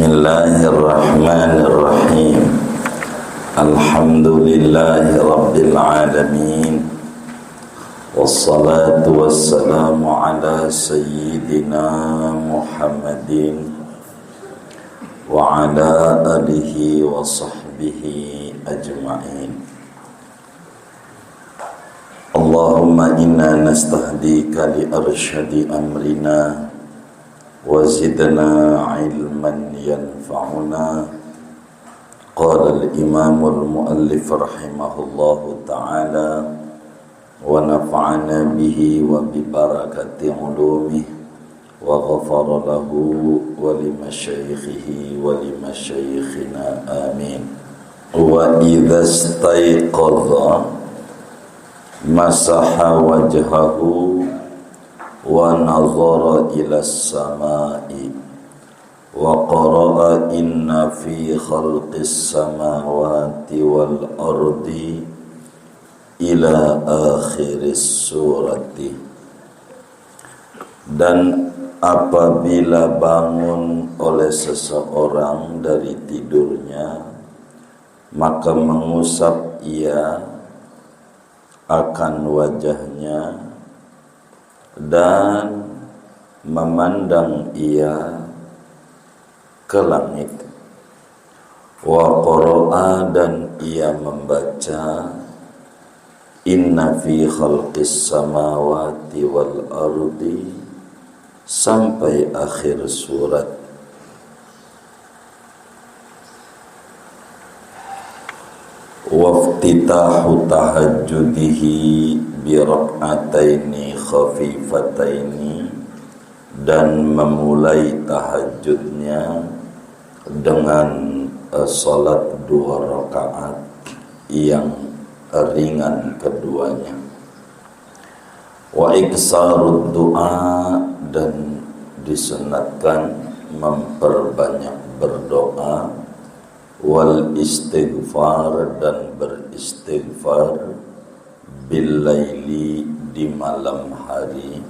Bismillahirrahmanirrahim. Alhamdulillahi rabbil alamin. Wassalatu wassalamu ala sayyidina Muhammadin wa ala alihi wa sahbihi ajma'in. Allahumma inna nastahdika li arsyadi amrina wa zidna ilman yanfa'una. Qala al-imam al-muallif rahimahullahu ta'ala wa nafa'ana bihi wa bi barakati ulumihi wa ghafara lahu wa li masyaikhihi wa li masyaikhina amin. Wa idza istayqadha masaha wajhahu wa nazara ila as-samai wa qara'a inna fi khalqis samawati wal ardi ila akhiris surati. Dan apabila bangun oleh seseorang dari tidurnya, maka mengusap ia akan wajahnya dan memandang ia ke langit. Wa qara'a, dan ia membaca inna fi khalqis samawati wal ardi sampai akhir surat. Waftitahu tahajjudihi bi rak'ataini khafifataini, dan memulai tahajudnya dengan salat 2 rakaat yang ringan keduanya. Wa iksarud du'a, dan disunatkan memperbanyak berdoa. Wal istighfar, dan beristighfar. Bil laili, di malam hari.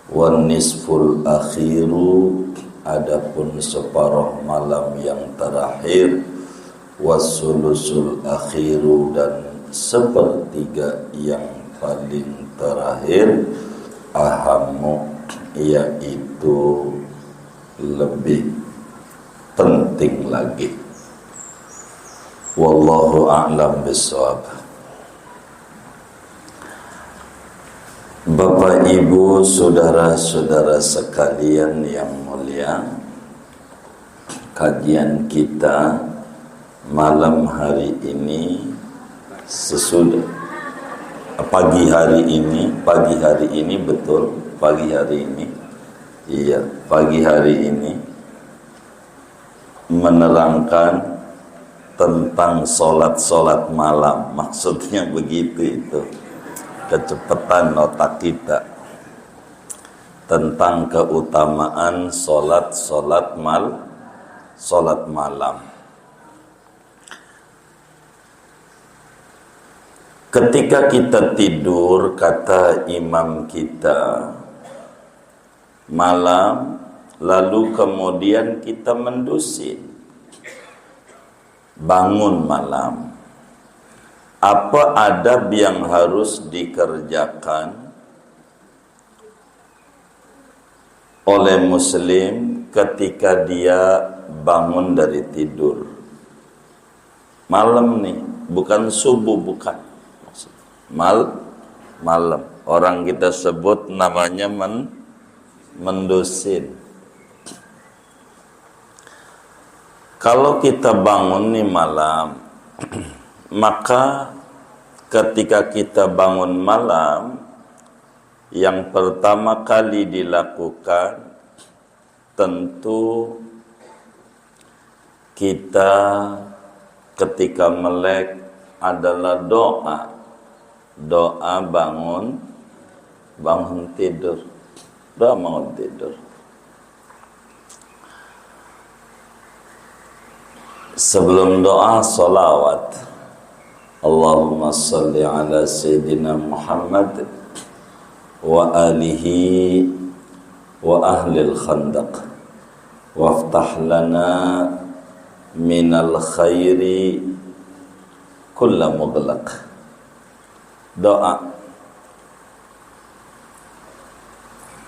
Wan nisful akhiru, adapun separuh malam yang terakhir. Wassulusul akhiru, dan sepertiga yang paling terakhir. Ahamu, yaitu lebih penting lagi. Wallahu a'lam bishawab. Bapak, Ibu, saudara-saudara sekalian yang mulia, kajian kita malam hari ini sesudah pagi hari ini menerangkan tentang solat malam. Maksudnya begitu, itu kecepatan otak kita, tentang keutamaan solat malam. Ketika kita tidur, kata imam kita, malam, lalu kemudian kita mendusin, bangun malam, apa adab yang harus dikerjakan oleh muslim ketika dia bangun dari tidur malam nih, bukan subuh, bukan, malam. Orang kita sebut namanya mendusin. Kalau kita bangun nih malam, maka ketika kita bangun malam, yang pertama kali dilakukan tentu kita ketika melek adalah doa bangun tidur. Doa bangun tidur. Sebelum doa, salawat. Allahumma salli ala Sayyidina Muhammad wa alihi wa ahlil khandaq. waftah lana minal khairi kulla mughlaq. Doa.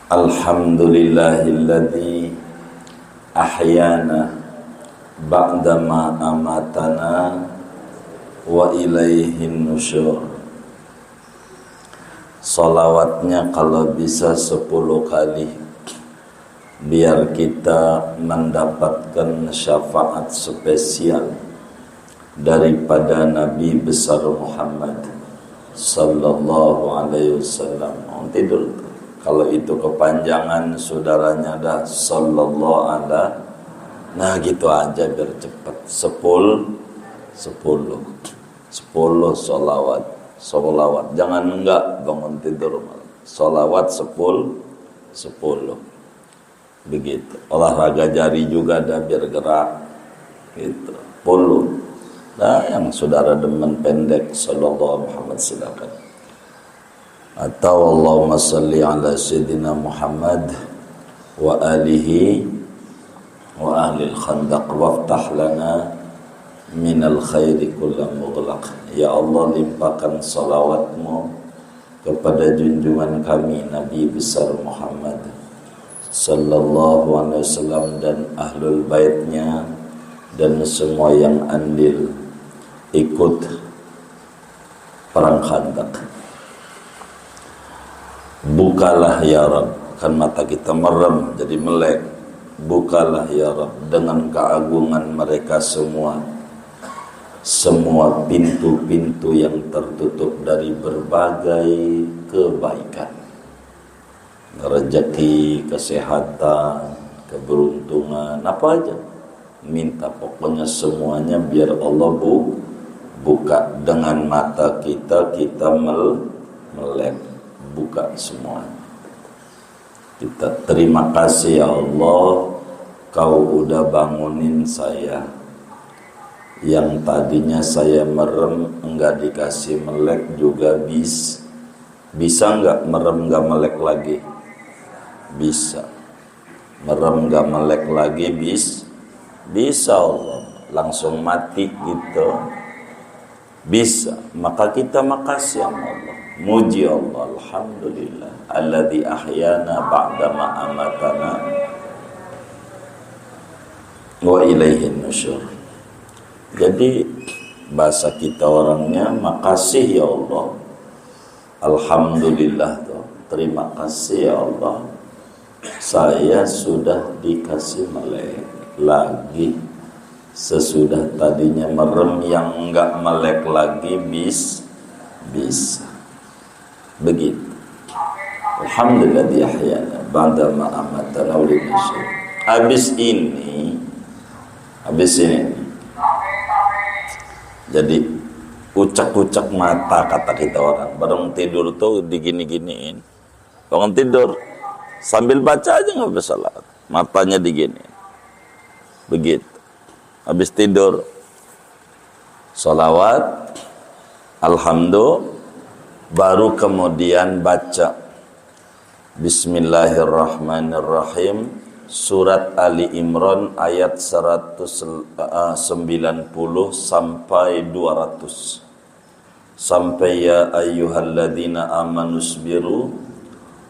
Alhamdulillahilladzi ahyana ba'dama amatana wa ilaihin nusyur. Salawatnya kalau bisa 10 kali, biar kita mendapatkan syafaat spesial daripada Nabi besar Muhammad sallallahu alaihi wasallam. Tidur tuh. Kalau itu kepanjangan saudaranya dah sallallahu alaihi. Nah gitu aja biar cepat. 10 solawat. Jangan enggak bangun tidur malam. Solawat 10. Begitu. Olahraga jari juga dah biar gerak. Gitu. 10. Nah yang saudara demen pendek sallallahu Muhammad silakan. Atau Allahumma salli ala Sayyidina Muhammad wa alihi wa ahlil khandaq waftah lana minal khairi kulla mughlaq. Ya Allah, limpahkan salawatmu kepada junjungan kami Nabi besar Muhammad sallallahu alaihi wasallam dan ahlul baitnya dan semua yang andil ikut perang Khandaq. Bukalah ya Rabb, kan mata kita merem jadi melek. Bukalah ya Rabb dengan keagungan mereka semua pintu-pintu yang tertutup dari berbagai kebaikan, rezeki, kesehatan, keberuntungan, apa aja minta, pokoknya semuanya biar Allah buka dengan mata kita melek, buka semuanya. Kita terima kasih ya Allah, kau udah bangunin saya yang tadinya saya merem enggak dikasih melek juga bisa enggak merem enggak melek lagi? Bisa. Merem enggak melek lagi bisa Allah. Langsung mati gitu. Bisa. Maka kita makasih sama Allah. Muji Allah, alhamdulillah alladzi ahyana ba'dama amatana wa ilaihin nusyur. Jadi bahasa kita orangnya makasih ya Allah, alhamdulillah tuh, terima kasih ya Allah, saya sudah dikasih melek lagi. Sesudah tadinya merem yang enggak melek lagi bisa. Begitu. Alhamdulillah diahyana ba'da ma amatana wa ilaihi. Habis ini jadi ucak-ucak mata kata kita orang. Barang tidur tuh digini-giniin. Bangun tidur sambil baca aja nggak bisa salat. Matanya diginiin. Begitu. Habis tidur salawat, alhamdulillah, baru kemudian baca Bismillahirrahmanirrahim, surat Ali Imran ayat 190 sampai 200. Sampai ya ayyuhalladzina amanu sabiru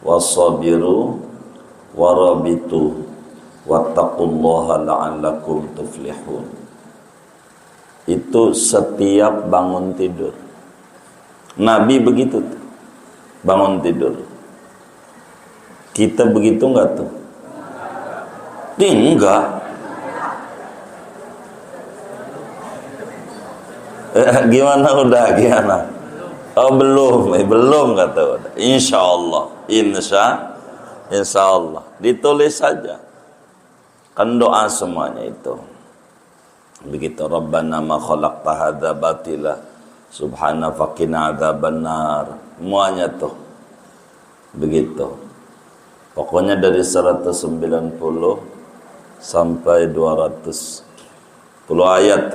wasabiru warabitu wattaqullaha la'allakum tuflihun. Itu setiap bangun tidur. Nabi begitu tuh, bangun tidur. Kita begitu enggak tuh? Enggak. Gimana udah? Gimana? Oh belum kata udah. Insya Allah. Ditulis saja. Kan doa semuanya itu. Begitu. Rabbana ma khalaqta hadza batila subhana faqina adzabannar. Semuanya tuh. Begitu. Pokoknya dari 190 sampai 210 ayat.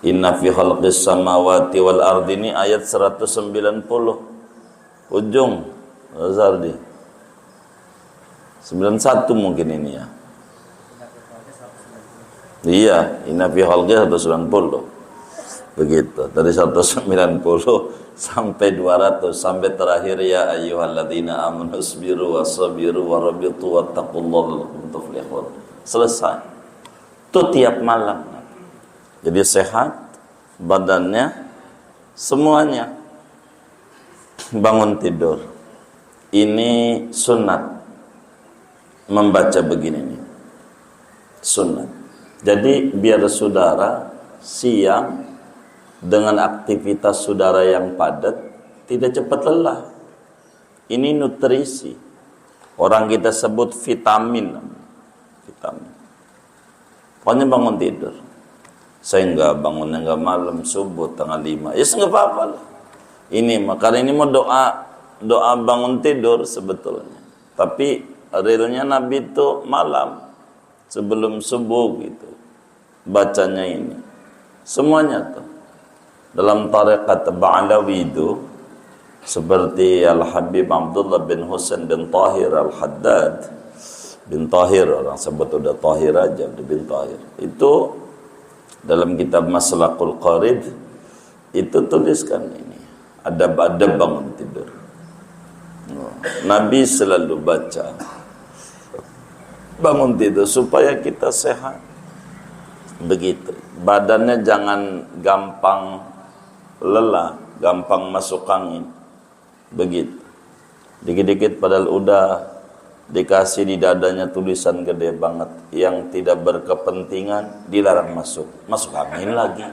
Inna fi khalqis samawati wal ardi, ini ayat 190 ujung Zardi 91 mungkin ini ya. Iya, inna fi khalqi 190. Begitu. Dari 190 sampai 200 sampai terakhir ya ayyuhalladzina amanu isbiru wasabiru warabitu wattaqullaha la'allakum tuflihun. Selesai. Itu tiap malam. Jadi sehat badannya, semuanya. Bangun tidur. Ini sunat. Membaca begini nih. Sunat. Jadi biar saudara siang dengan aktivitas saudara yang padat tidak cepat lelah. Ini nutrisi. Orang kita sebut vitamin. Vitamin. Pokoknya bangun tidur. Saya enggak bangunnya enggak malam, subuh tengah 5. Ya enggak apa-apa lah. Ini karena ini mau doa bangun tidur sebetulnya. Tapi realnya Nabi itu malam sebelum subuh gitu. Bacanya ini. Semuanya tuh. Dalam tarekat Ba'alawi itu seperti Al-Habib Abdullah bin Husain bin Tahir Al-Haddad bin Tahir, orang sebut udah Tahir aja, udah bin Tahir. Itu dalam kitab Maslakul Qarid itu tuliskan ini. Adab-adab bangun tidur. Nabi selalu baca bangun tidur supaya kita sehat. Begitu. Badannya jangan gampang lelah, gampang masuk angin. Begitu. Dikit-dikit padahal udah dikasih di dadanya tulisan gede banget, yang tidak berkepentingan dilarang masuk. Masuk angin lagi.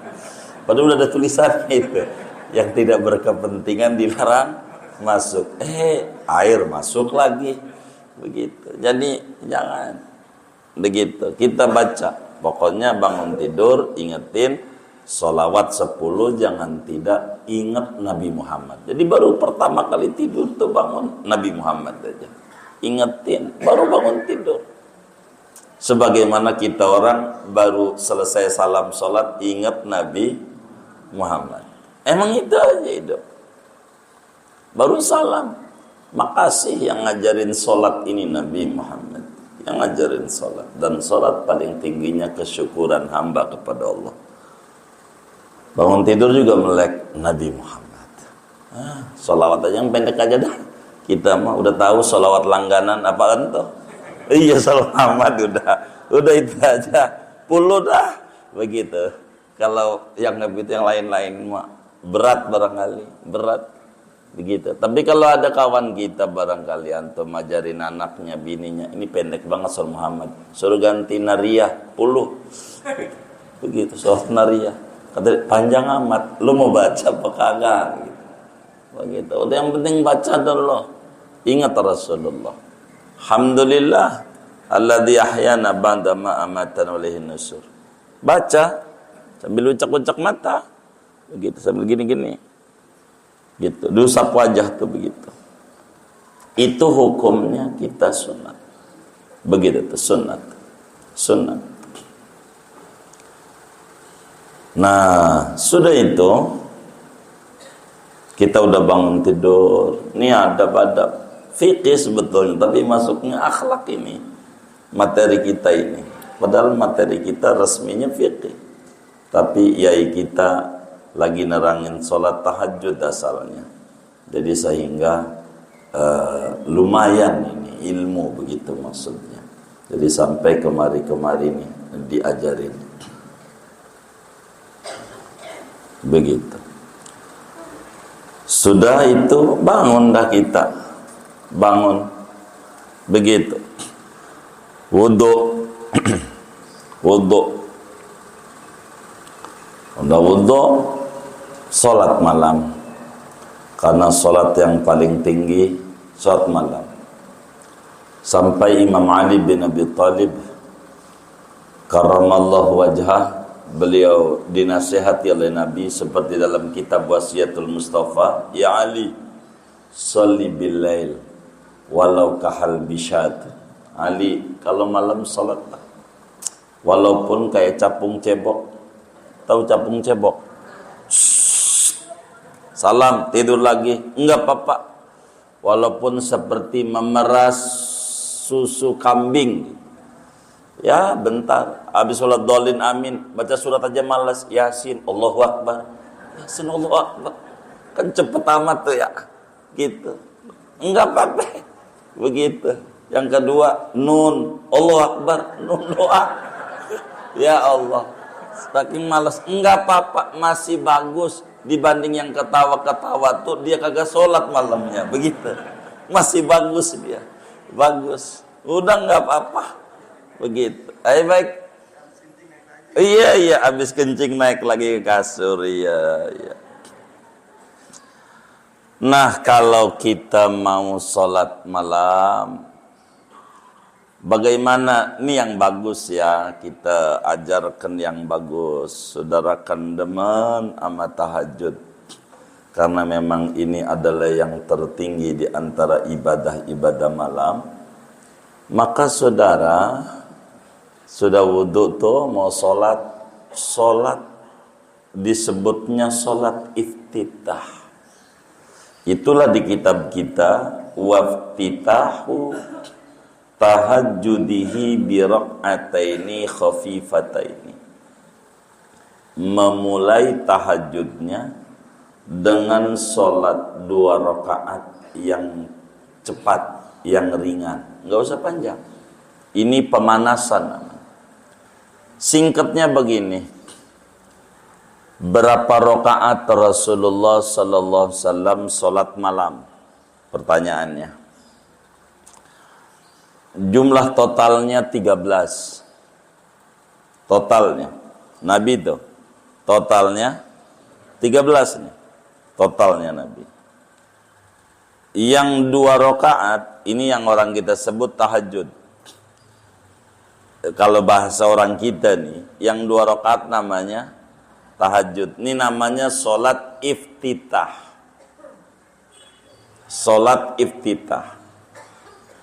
Padahal udah ada tulisannya itu. Yang tidak berkepentingan dilarang masuk. Air masuk lagi. Begitu. Jadi jangan begitu. Kita baca. Pokoknya bangun tidur ingetin sholawat 10, jangan tidak ingat Nabi Muhammad. Jadi baru pertama kali tidur tuh bangun Nabi Muhammad aja. Ingetin, baru bangun tidur. Sebagaimana kita orang baru selesai salam sholat ingat Nabi Muhammad. Emang itu aja hidup. Baru salam. Makasih yang ngajarin sholat ini Nabi Muhammad. Yang ngajarin sholat. Dan sholat paling tingginya kesyukuran hamba kepada Allah. Bangun tidur juga melek Nabi Muhammad. Sholawat aja yang pendek aja dah. Kita mah udah tahu sholawat langganan apaan tuh. Iya, sholawat Muhammad udah itu aja. 10 dah. Begitu. Kalau yang yang lain-lain mah berat barangkali. Berat. Begitu. Tapi kalau ada kawan kita barangkali antum ajarin anaknya, bininya, ini pendek banget soal Muhammad, suruh ganti nariyah 10. Begitu, soal nariyah. Kata panjang amat, lu mau baca apa kagak gitu. Begitu. Udah yang penting baca dulu. Ingat Rasulullah. Alhamdulillah alladzi ahyana ba'da ma amatana wa ilaihi nusur. Baca sambil ucak-ucak mata. Begitu sambil gini-gini. Gitu, diusap wajah tuh begitu. Itu hukumnya kita sunat. Begitu tuh sunat. Sunat. Nah, sudah itu kita udah bangun tidur. Ini adab-adab fikih sebetulnya, tapi masuknya akhlak ini. Materi kita ini. Padahal materi kita resminya fikih. Tapi yai kita lagi nerangin sholat tahajud asalnya. Jadi sehingga lumayan ini ilmu begitu maksudnya. Jadi sampai kemari-kemari nih diajarin. Begitu. Sudah itu bangun dah kita. Bangun. Begitu. Wudu. Wudu. Udah wudu, sholat malam. Karena sholat yang paling tinggi sholat malam. Sampai Imam Ali bin Abi Thalib karramallahu wajhah, beliau dinasihati oleh Nabi seperti dalam kitab Wasiatul Mustafa, ya Ali, sholli bil lail walau kahal bishad. Ali, kalau malam sholatlah walaupun kayak capung cebok. Tahu capung cebok? Salam, tidur lagi. Enggak apa-apa. Walaupun seperti memeras susu kambing. Ya bentar, habis sholat dolin amin, baca surat aja malas, Yasin, Allahu Akbar, Yasin, Allahu Akbar, kan cepet amat tuh ya, gitu. Enggak apa-apa, begitu. Yang kedua, Nun, Allahu Akbar, Nun doa, ya Allah, saking malas, enggak apa-apa, masih bagus dibanding yang ketawa-ketawa tuh dia kagak sholat malamnya, begitu, masih bagus dia, bagus, udah enggak apa-apa. Begitu. Ayo baik. Iya, habis kencing naik lagi ke kasur. Iya. Nah, kalau kita mau sholat malam, bagaimana? Ini yang bagus ya, kita ajarkan yang bagus. Saudara kan demen sama tahajud. Karena memang ini adalah yang tertinggi di antara ibadah-ibadah malam. Maka saudara sudah wudhu tuh mau sholat disebutnya sholat iftitah. Itulah di kitab kita, waftitahu tahajjudihi biraq'ataini khafifataini. Memulai tahajudnya dengan sholat 2 rakaat yang cepat, yang ringan, nggak usah panjang. Ini pemanasan namanya. Singkatnya begini, berapa rakaat Rasulullah sallallahu alaihi wasallam salat malam? Pertanyaannya. Jumlah totalnya 13. Totalnya. Nabi itu totalnya 13 nih. Totalnya Nabi. Yang 2 rakaat ini yang orang kita sebut tahajud. Kalau bahasa orang kita nih, yang 2 rakaat namanya tahajud. Ini namanya sholat iftitah. Sholat iftitah.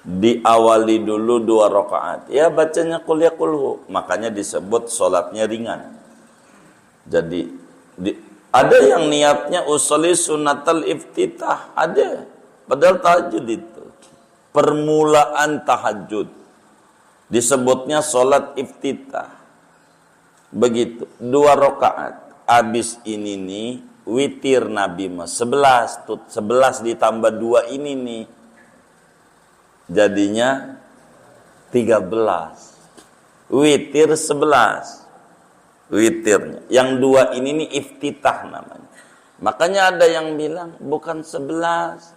Diawali dulu 2 rakaat. Ya bacanya qul ya qulhu. Makanya disebut sholatnya ringan. Jadi ada yang niatnya usolli sunnatal iftitah. Ada. Padahal tahajud itu. Permulaan tahajud. Disebutnya sholat iftitah. Begitu. 2 rakaat. Habis ini nih, witir Nabi 11. 11 ditambah 2 ini nih. Jadinya 13. Witir 11. Witirnya. Yang 2 ini nih iftitah namanya. Makanya ada yang bilang bukan 11.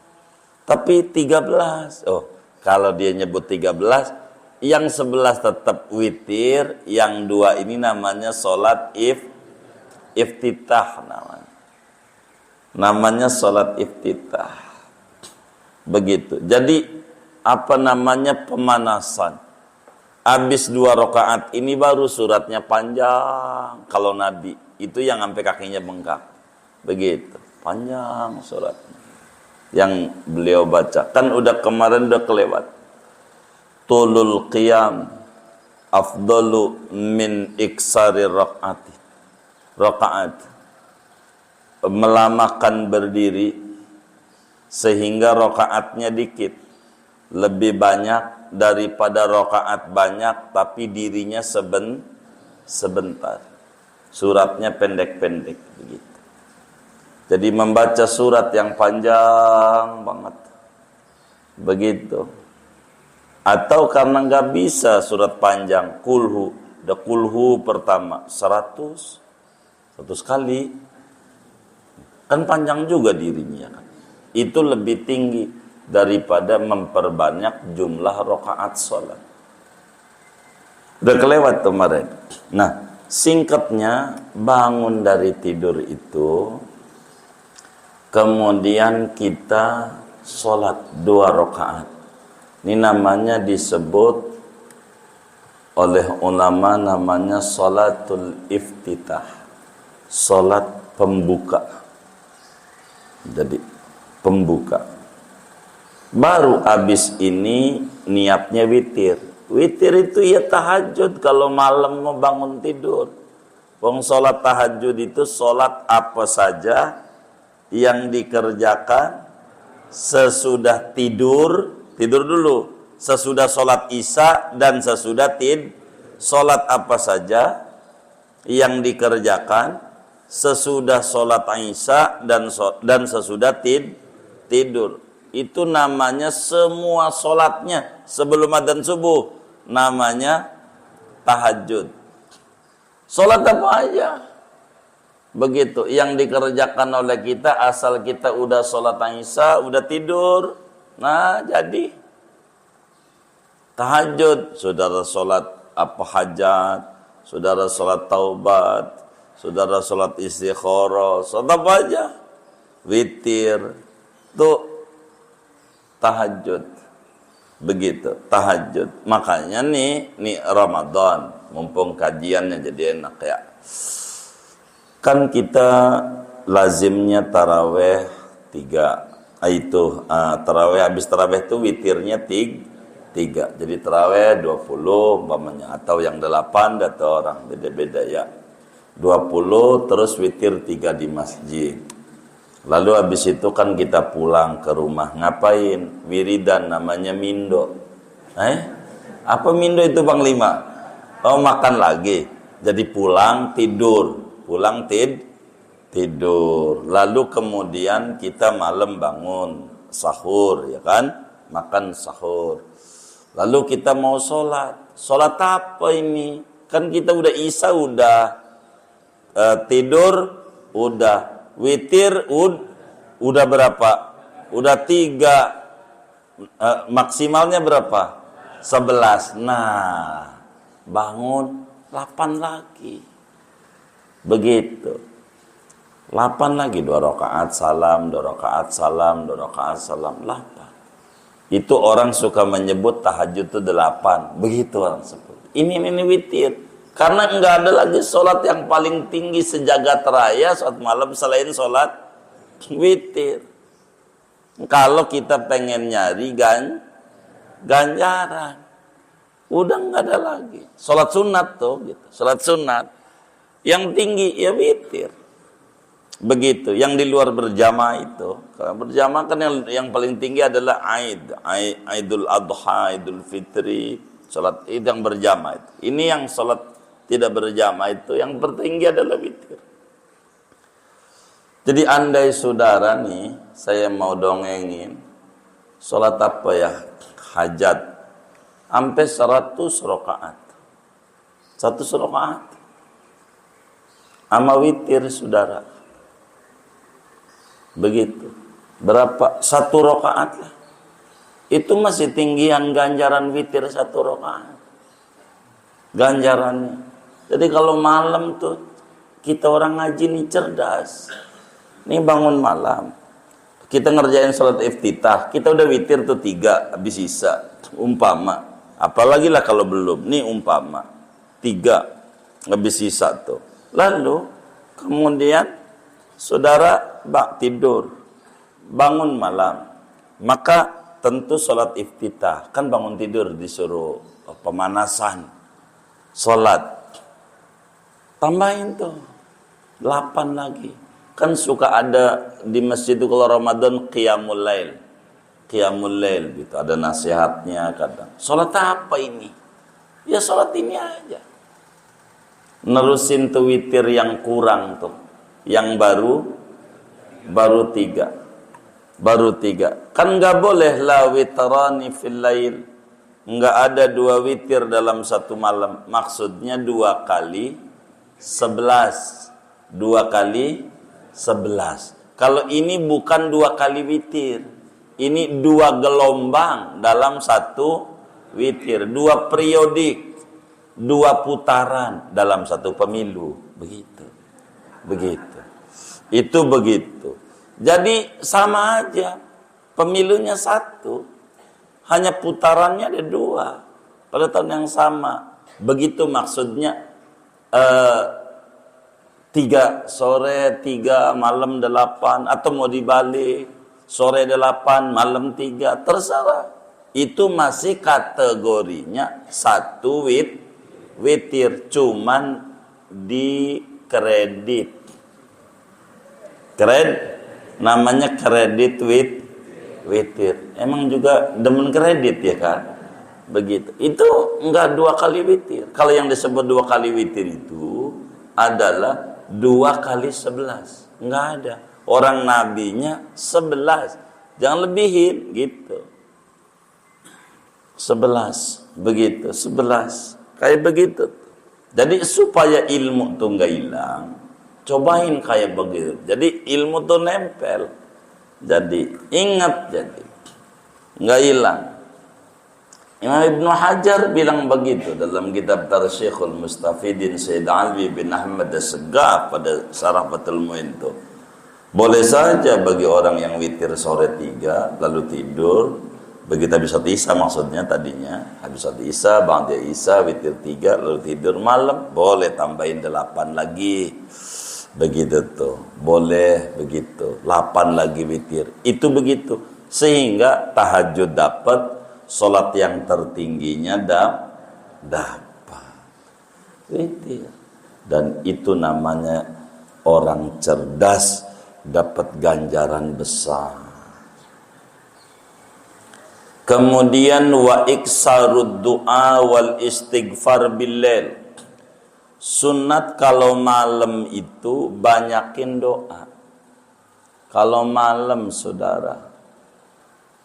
Tapi 13. Oh, kalau dia nyebut 13, yang 11 tetap witir, yang 2 ini namanya sholat iftitah namanya. Namanya sholat iftitah. Begitu. Jadi apa namanya pemanasan. Habis 2 rakaat ini baru suratnya panjang. Kalau Nabi itu yang sampai kakinya bengkak. Begitu. Panjang suratnya. Yang beliau baca. Kan udah kemarin udah kelewat. Tulul qiyam afdalu min iksari rakaat. Melamakan berdiri sehingga rakaatnya dikit, lebih banyak daripada rakaat banyak tapi dirinya sebentar. Suratnya pendek-pendek begitu. Jadi membaca surat yang panjang banget. Begitu. Atau karena nggak bisa surat panjang, kulhu, ada kulhu pertama 100 kali, kan panjang juga dirinya kan. Itu lebih tinggi daripada memperbanyak jumlah rakaat sholat. Udah kelewat kemarin. Nah, singkatnya bangun dari tidur itu, kemudian kita sholat 2 rakaat. Ini namanya disebut oleh ulama namanya sholatul iftitah. Sholat pembuka. Jadi pembuka. Baru habis ini niatnya witir. Witir itu ya tahajud kalau malam mau bangun tidur. Wong sholat tahajud itu sholat apa saja yang dikerjakan sesudah tidur dulu, sesudah sholat isya dan sesudah Sholat apa saja yang dikerjakan sesudah sholat Isya dan sesudah tidur. Itu namanya semua sholatnya sebelum adzan subuh. Namanya tahajud. Sholat apa aja. Begitu. Yang dikerjakan oleh kita asal kita udah sholat Isya, udah tidur. Nah jadi. Tahajud. Saudara sholat apa hajat. Saudara sholat taubat. Saudara sholat istikharah. Sholat apa aja. Witir. Tuh. Tahajud. Begitu. Tahajud. Makanya nih Ramadan. Mumpung kajiannya jadi enak ya. Kan kita lazimnya taraweh 3. Itu taraweh, habis taraweh itu witirnya 3. Jadi taraweh 20 umpamanya, atau yang 8 atau orang beda-beda ya. 20 terus witir 3 di masjid. Lalu habis itu kan kita pulang ke rumah, ngapain? Wiridan, namanya mindo. Apa mindo itu Panglima? Oh, makan lagi. Jadi pulang tidur. Tidur. Lalu kemudian kita malam bangun sahur, ya kan? Makan sahur. Lalu kita mau sholat. Sholat apa ini? Kan kita udah Isya, udah tidur, udah witir, udah berapa? Udah 3. Maksimalnya berapa? 11. Nah, bangun 8 lagi. Begitu. 8 lagi, 2 rakaat salam, 2 rakaat salam, 2 rakaat salam, 8. Itu orang suka menyebut tahajud itu 8. Begitu orang sebut. Ini witir. Karena enggak ada lagi sholat yang paling tinggi sejagat raya sholat malam selain sholat witir. Kalau kita pengen nyari ganjaran, udah enggak ada lagi. Sholat sunat tuh, gitu. Sholat sunat yang tinggi ya witir. Begitu. Yang di luar berjamaah itu, kalau berjamaah kan yang paling tinggi adalah Idul Adha, Idul Fitri, sholat Id yang berjamaah itu. Ini yang sholat tidak berjamaah itu yang tertinggi adalah witir. Jadi andai saudara nih, saya mau dongengin sholat apa ya, hajat sampai 100 rakaat. 100 rakaat. Ama witir saudara. Begitu. Berapa? 1 rakaat lah. Itu masih tinggian ganjaran witir 1 rakaat. Ganjarannya. Jadi kalau malam tuh kita orang ngaji nih cerdas. Nih bangun malam. Kita ngerjain sholat iftitah. Kita udah witir tuh 3 habis Isya. Umpama. Apalagi lah kalau belum. Nih umpama. 3 habis Isya tuh. Lalu kemudian saudara tidur, bangun malam, maka tentu sholat iftitah, kan bangun tidur disuruh pemanasan, sholat, tambahin tuh 8 lagi. Kan suka ada di masjid itu kalau Ramadan qiyamul lail gitu, ada nasihatnya kadang. Sholat apa ini? Ya sholat ini aja. Nerusin tuh witir yang kurang tuh, yang baru 3. Kan nggak boleh la witrani fil lail. Nggak ada 2 witir dalam satu malam. Maksudnya 2 kali 11. 2 kali 11. Kalau ini bukan 2 kali witir. Ini 2 gelombang dalam satu witir. 2 periodik. 2 putaran dalam satu pemilu. Begitu. Itu begitu. Jadi sama aja. Pemilunya 1. Hanya putarannya ada 2. Pada tahun yang sama. Begitu maksudnya. 3 sore, 3 malam 8. Atau mau dibalik. Sore 8, malam 3. Terserah. Itu masih kategorinya 1 witir. Cuman di kredit. Namanya kredit witir. Emang juga demen kredit ya kan? Begitu. Itu enggak 2 kali witir. Kalau yang disebut 2 kali witir itu adalah 2 kali 11. Enggak ada. Orang nabinya 11. Jangan lebihin gitu. 11. Begitu. 11. Kayak begitu. Jadi supaya ilmu tuh enggak hilang, cobain kayak begitu. Jadi ilmu tuh nempel. Jadi ingat, jadi enggak hilang. Imam Ibnu Hajar bilang begitu dalam kitab Tarsyikhul Mustafidin Sayyid Alwi bin Ahmad As-Segaf pada Syarah Fathul Mu'in itu. Boleh saja bagi orang yang witir sore 3 lalu tidur, begitu habis sholat Isya maksudnya tadinya, habis sholat Isya, ba'da Isya witir 3 lalu tidur malam, boleh tambahin 8 lagi. Begitu tuh. Boleh begitu. 8 lagi witir. Itu begitu. Sehingga tahajud dapat, sholat yang tertingginya dapat witir. Dan itu namanya orang cerdas dapat ganjaran besar. Kemudian wa iksarud du'a wal istighfar billail. Sunat kalau malam itu banyakin doa. Kalau malam saudara,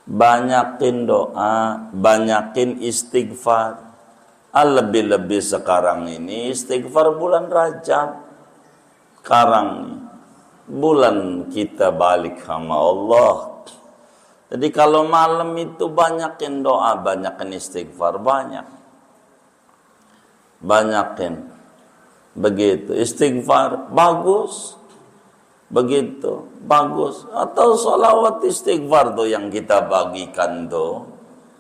banyakin doa, banyakin istighfar. Lebih-lebih sekarang ini istighfar bulan Rajab. Sekarang bulan kita balik sama Allah. Jadi kalau malam itu banyakin doa, banyakin istighfar, banyakin. Begitu, istighfar bagus. Begitu, bagus. Atau sholawat istighfar tuh yang kita bagikan tuh.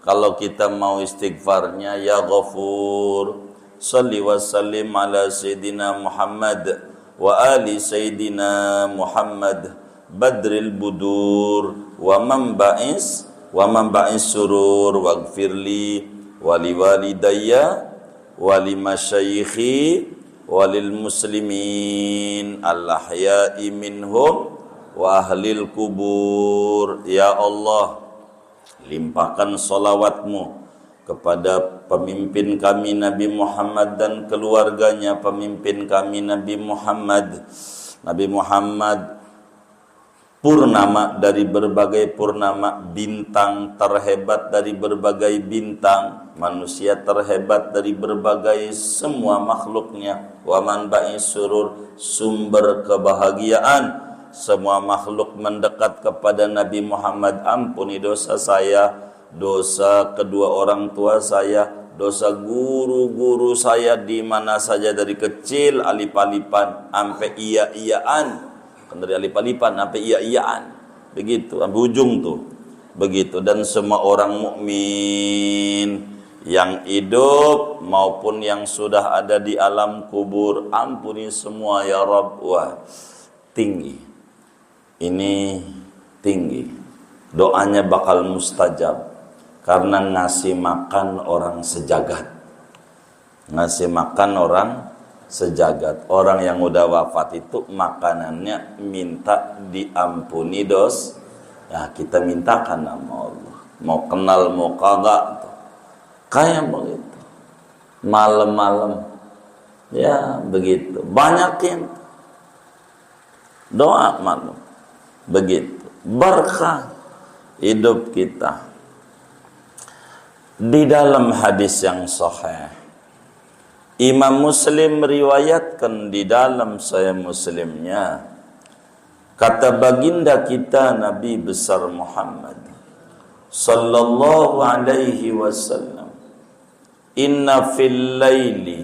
Kalau kita mau istighfarnya, ya Ghafur, salli wa sallim ala Sayyidina Muhammad wa ali Sayyidina Muhammad badril budur wa manba'is surur waghfirli wali walidayya wali masyayikhi walil muslimin al-ahya'i minhum wa ahlil kubur. Ya Allah, limpahkan salawatmu kepada pemimpin kami Nabi Muhammad dan keluarganya, pemimpin kami Nabi Muhammad. Nabi Muhammad purnama dari berbagai purnama, bintang terhebat dari berbagai bintang, manusia terhebat dari berbagai semua makhluknya. Wa manba'i surur, sumber kebahagiaan. Semua makhluk mendekat kepada Nabi Muhammad. Ampuni dosa saya, dosa kedua orang tua saya, dosa guru-guru saya di mana saja dari kecil alip-alipan sampai iya-iyaan. Dari alip-alipan sampai iya-iyaan. Begitu, sampai ujung tuh. Begitu. Dan semua orang mukmin yang hidup maupun yang sudah ada di alam kubur, ampuni semua ya Rabb. Wah, tinggi. Ini tinggi. Doanya bakal mustajab karena ngasih makan orang sejagat. Ngasih makan orang sejagat. Orang yang udah wafat itu makanannya minta diampuni dos. Ya, kita mintakan sama Allah. Mau kenal mau kagak. Kayak begitu. Malam-malam. Ya, begitu. Banyakin doa malam. Begitu. Berkah hidup kita. Di dalam hadis yang sahih, Imam Muslim meriwayatkan di dalam Sahih Muslimnya, kata baginda kita Nabi besar Muhammad sallallahu alaihi wasallam, inna fil laili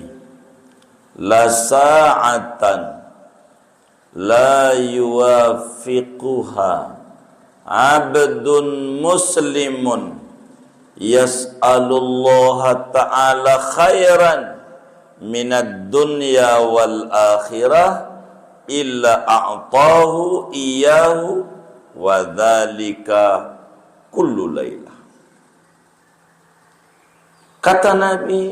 la sa'atan la yuwafiquha abdun muslimun yas'alullaha ta'ala khairan minad dunya wal akhirah illa a'tahu iyahu wa dzalika kullu lailah. Kata Nabi,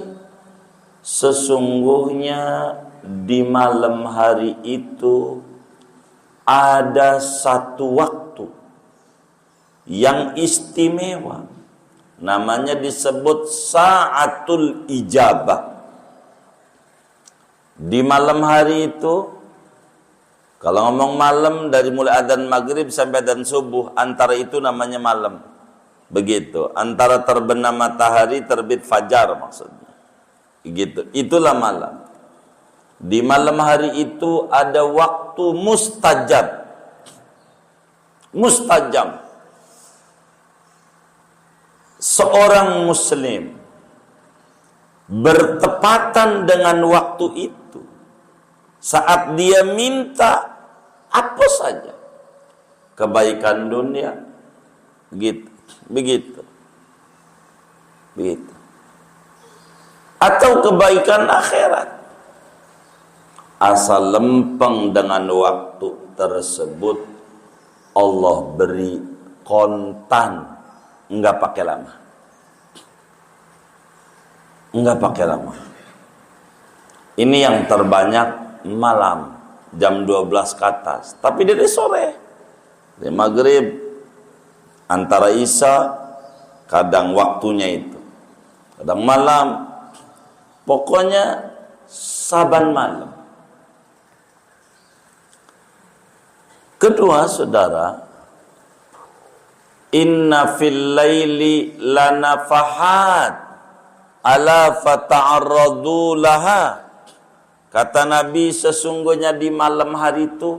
sesungguhnya di malam hari itu ada satu waktu yang istimewa Namanya disebut sa'atul ijabah. Di malam hari itu, kalau ngomong malam dari mulai adzan maghrib sampai adzan subuh, antara itu namanya malam. Begitu, antara terbenam matahari, terbit fajar maksudnya. Gitu, itulah malam. Di malam hari itu ada waktu mustajab. Mustajab. Seorang muslim bertepatan dengan waktu itu saat dia minta apa saja, kebaikan dunia, begitu, atau kebaikan akhirat, asal lempeng dengan waktu tersebut, Allah beri kontan, enggak pakai lama. Ini yang terbanyak malam, jam 12 ke atas. Tapi dari sore, dari maghrib, antara isya, kadang waktunya itu, kadang malam, pokoknya saban malam. Kedua, saudara, inna fil laili lanafahat ala fata'arradu laha. Kata Nabi, sesungguhnya di malam hari itu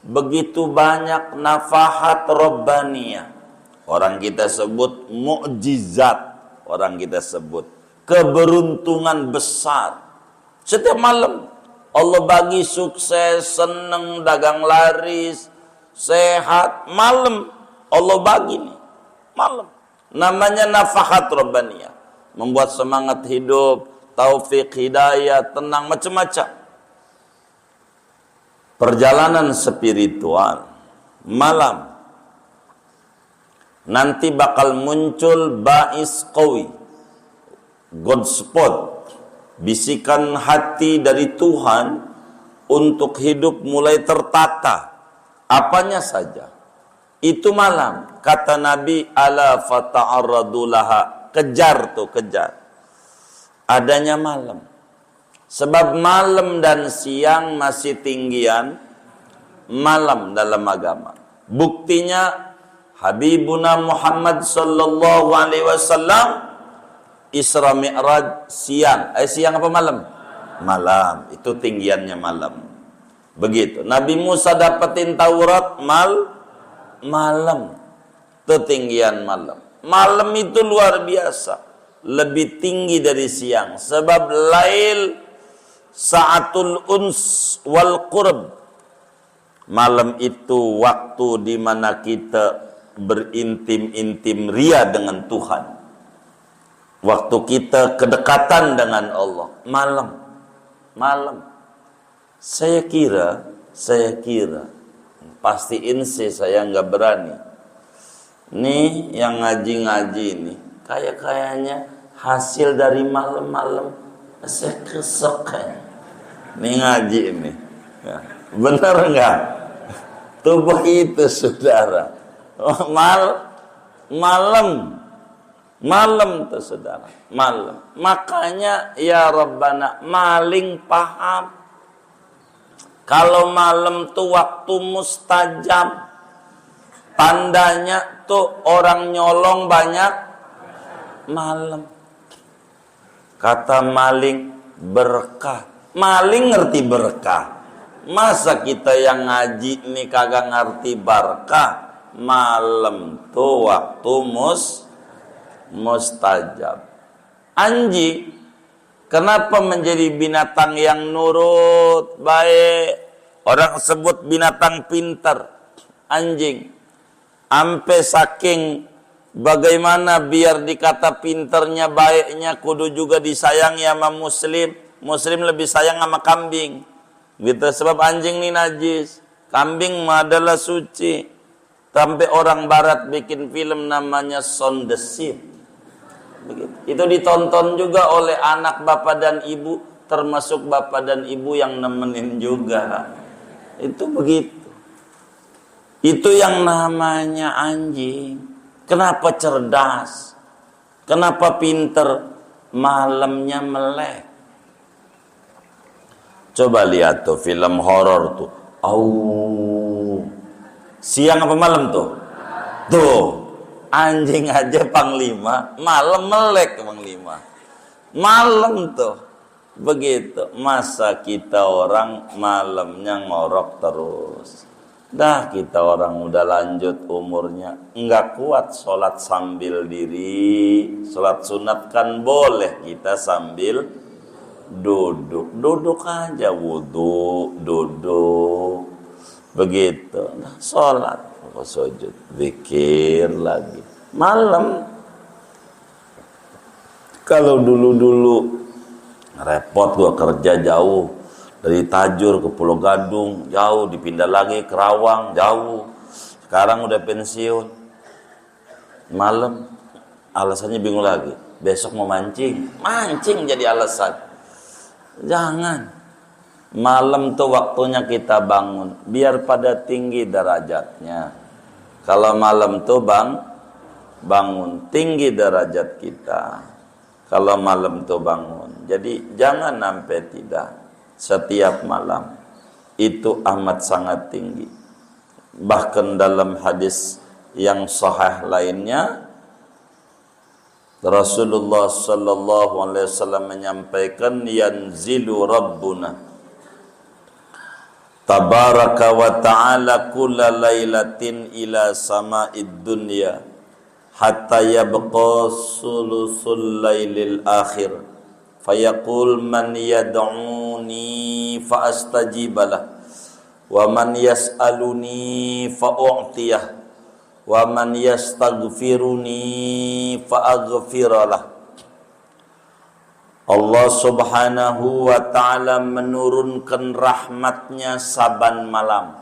begitu banyak nafahat robbaniyah. Orang kita sebut mukjizat, orang kita sebut keberuntungan besar. Setiap malam Allah bagi sukses, seneng, dagang laris, sehat. Malam Allah bagi nih, malam. Namanya nafahat robbaniyah. Membuat semangat hidup, taufik, hidayah, tenang, macam-macam. Perjalanan spiritual malam nanti bakal muncul ba'is qawi, God spot, bisikan hati dari Tuhan untuk hidup mulai tertata. Apanya saja itu malam. Kata Nabi, ala fata'arradu laha, kejar tuh, kejar adanya malam. Sebab malam dan siang masih tinggian malam dalam agama. Buktinya Habibuna Muhammad sallallahu alaihi wasallam Isra Mi'raj siang. Siang apa malam? Malam. Itu tinggiannya malam. Begitu. Nabi Musa dapetin Taurat malam. Itu tinggian malam. Malam itu luar biasa, lebih tinggi dari siang. Sebab lail sa'atul uns wal qurb. Malam itu waktu di mana kita berintim-intim ria dengan Tuhan. Waktu kita kedekatan dengan Allah. Malam. Saya kira, pastiin sih saya nggak berani. Nih yang ngaji-ngaji ini kayaknya hasil dari malam-malam saya kesek. Nih ngaji ini, ya. Benar nggak? Tubuh itu, saudara. Malam tuh, saudara. Malam. Makanya ya Rabbana, maling paham. Kalau malam tuh waktu mustajab. Tandanya tuh orang nyolong banyak malam. Kata maling, berkah. Maling ngerti berkah. Masa kita yang ngaji ini kagak ngerti berkah? Malam tuh waktu mustajab. Anjing, kenapa menjadi binatang yang nurut, baik? Orang sebut binatang pintar. Anjing. Ampe saking bagaimana biar dikata pinternya, baiknya, kudu juga disayangi sama muslim. Muslim lebih sayang sama kambing. Gitu, sebab anjing ini najis. Kambing mah adalah suci. Sampai orang barat bikin film namanya Son the Sheep. Begitu. Itu ditonton juga oleh anak bapak dan ibu, termasuk bapak dan ibu yang nemenin juga. Itu begitu. Itu yang namanya anjing. Kenapa cerdas? Kenapa pinter? Malamnya melek. Coba lihat tuh film horor tuh. Siang apa malam tuh? Tuh, anjing aja panglima, malam melek panglima. Malam tuh. Begitu. Masa kita orang malamnya ngorok terus. Dah kita orang udah lanjut umurnya, nggak kuat sholat sambil diri. Sholat sunat kan boleh kita sambil duduk. Duduk aja, wudhu, duduk. Begitu. Nah, sholat, sujud, zikir lagi. Malam. Kalau dulu-dulu repot gua kerja jauh. Dari Tajur ke Pulau Gadung, jauh, dipindah lagi ke Rawang, jauh. Sekarang udah pensiun. Malam, alasannya bingung lagi. Besok mau mancing. Mancing jadi alasan. Jangan. Malam tuh waktunya kita bangun. Biar pada tinggi derajatnya. Kalau malam tuh bangun. Tinggi derajat kita. Kalau malam tuh bangun. Jadi jangan sampai tidak. Setiap malam itu amat sangat tinggi. Bahkan dalam hadis yang sahih lainnya, Rasulullah sallallahu alaihi wasallam menyampaikan, yanzilu rabbuna tabaraka wa ta'ala kulla lailatin ila sama'id dunya hatta yabqa sulusul lailil akhir. Fayaqul man yad'uni fa astajibalah wa man yas'aluni fa u'tiyah wa man yastaghfiruni fa aghfiralah. Allah subhanahu wa ta'ala menurunkan rahmatnya saban malam.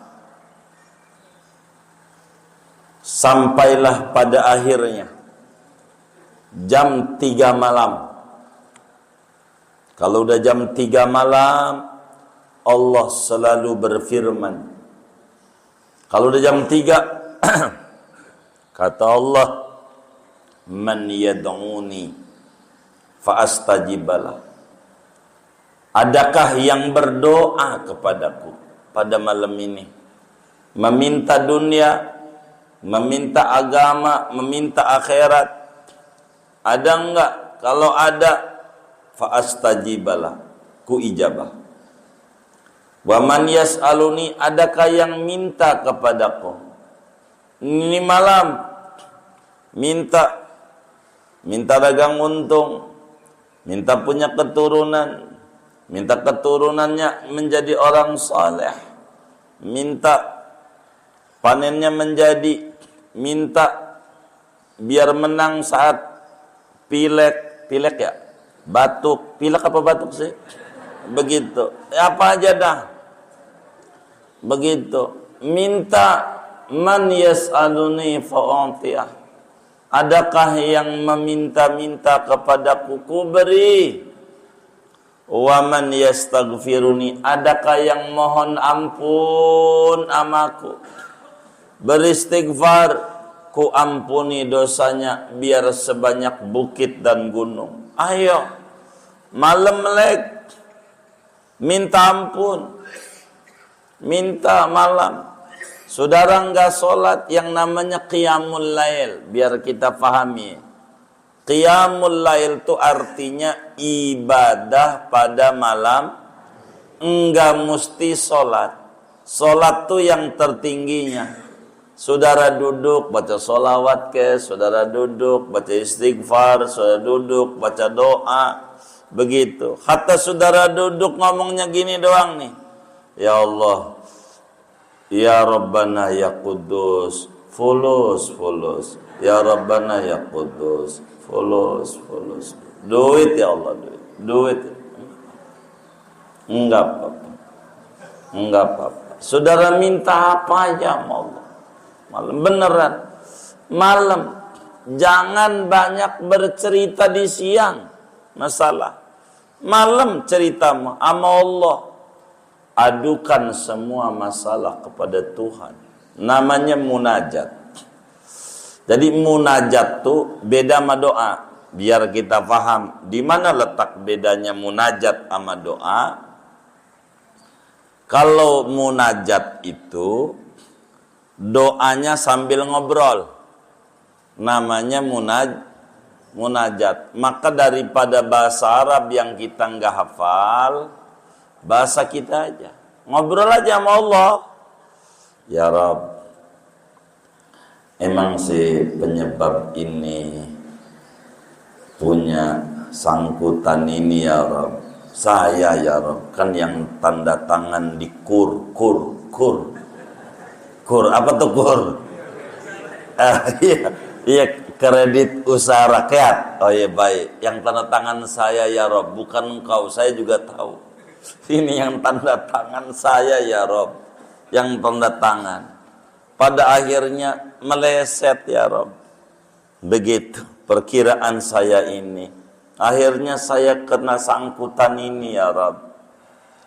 Sampailah pada akhirnya jam 3 malam. Kalau udah jam 3 malam, Allah selalu berfirman. Kalau udah jam 3, kata Allah, man yad'uni fa astajibalah. Adakah yang berdoa kepadaku pada malam ini? Meminta dunia, meminta agama, meminta akhirat. Ada enggak? Kalau ada, fa astajibalah, ku ijabah. Wa man yas'aluni, adakah yang minta kepadaku? Ini malam minta dagang untung, minta punya keturunan, minta keturunannya menjadi orang saleh, minta panennya menjadi, minta biar menang saat pilek ya, batuk, pilek apa batuk sih? Begitu. Apa aja dah. Begitu. Minta, man yas'aluni fa'u'tiyah. Adakah yang meminta-minta kepadaku, ku beri. Wa man yastaghfiruni, adakah yang mohon ampun amaku, beristighfar, ku ampuni dosanya biar sebanyak bukit dan gunung. Ayo, malam melek, minta ampun, minta malam. Saudara enggak sholat yang namanya qiyamul lail, biar kita pahami. Qiyamul lail itu artinya ibadah pada malam, enggak mesti sholat. Sholat itu yang tertingginya. Saudara duduk baca sholawat saudara duduk baca istighfar, saudara duduk baca doa. Begitu. Hatta saudara duduk ngomongnya gini doang nih. Ya Allah, ya Rabbana ya Qudus, fulus. Ya Rabbana ya Qudus, fulus. Duit ya Allah, duit. Enggak apa-apa. Saudara minta apa aja sama Allah. Malam beneran. Malam. Jangan banyak bercerita di siang. Masalah. Malam ceritamu sama Allah. Adukan semua masalah kepada Tuhan. Namanya munajat. Jadi munajat tuh beda sama doa. biar kita paham di mana letak bedanya munajat sama doa. Kalau munajat itu doanya sambil ngobrol, namanya munajat. Maka daripada bahasa Arab yang kita nggak hafal, bahasa kita aja, ngobrol aja sama Allah. Ya Rabb, emang si penyebab ini punya sangkutan ini ya Rabb. Saya ya Rabb, kan yang tanda tangan di kur. Apa tuh kur? Iya, kredit usaha rakyat. Oh iya baik, yang tanda tangan saya ya Rabb, bukan engkau, saya juga tahu. Ini yang tanda tangan saya ya Rabb, yang tanda tangan. Pada akhirnya meleset ya Rabb. Begitu perkiraan saya ini. Akhirnya saya kena sangkutan ini ya Rabb.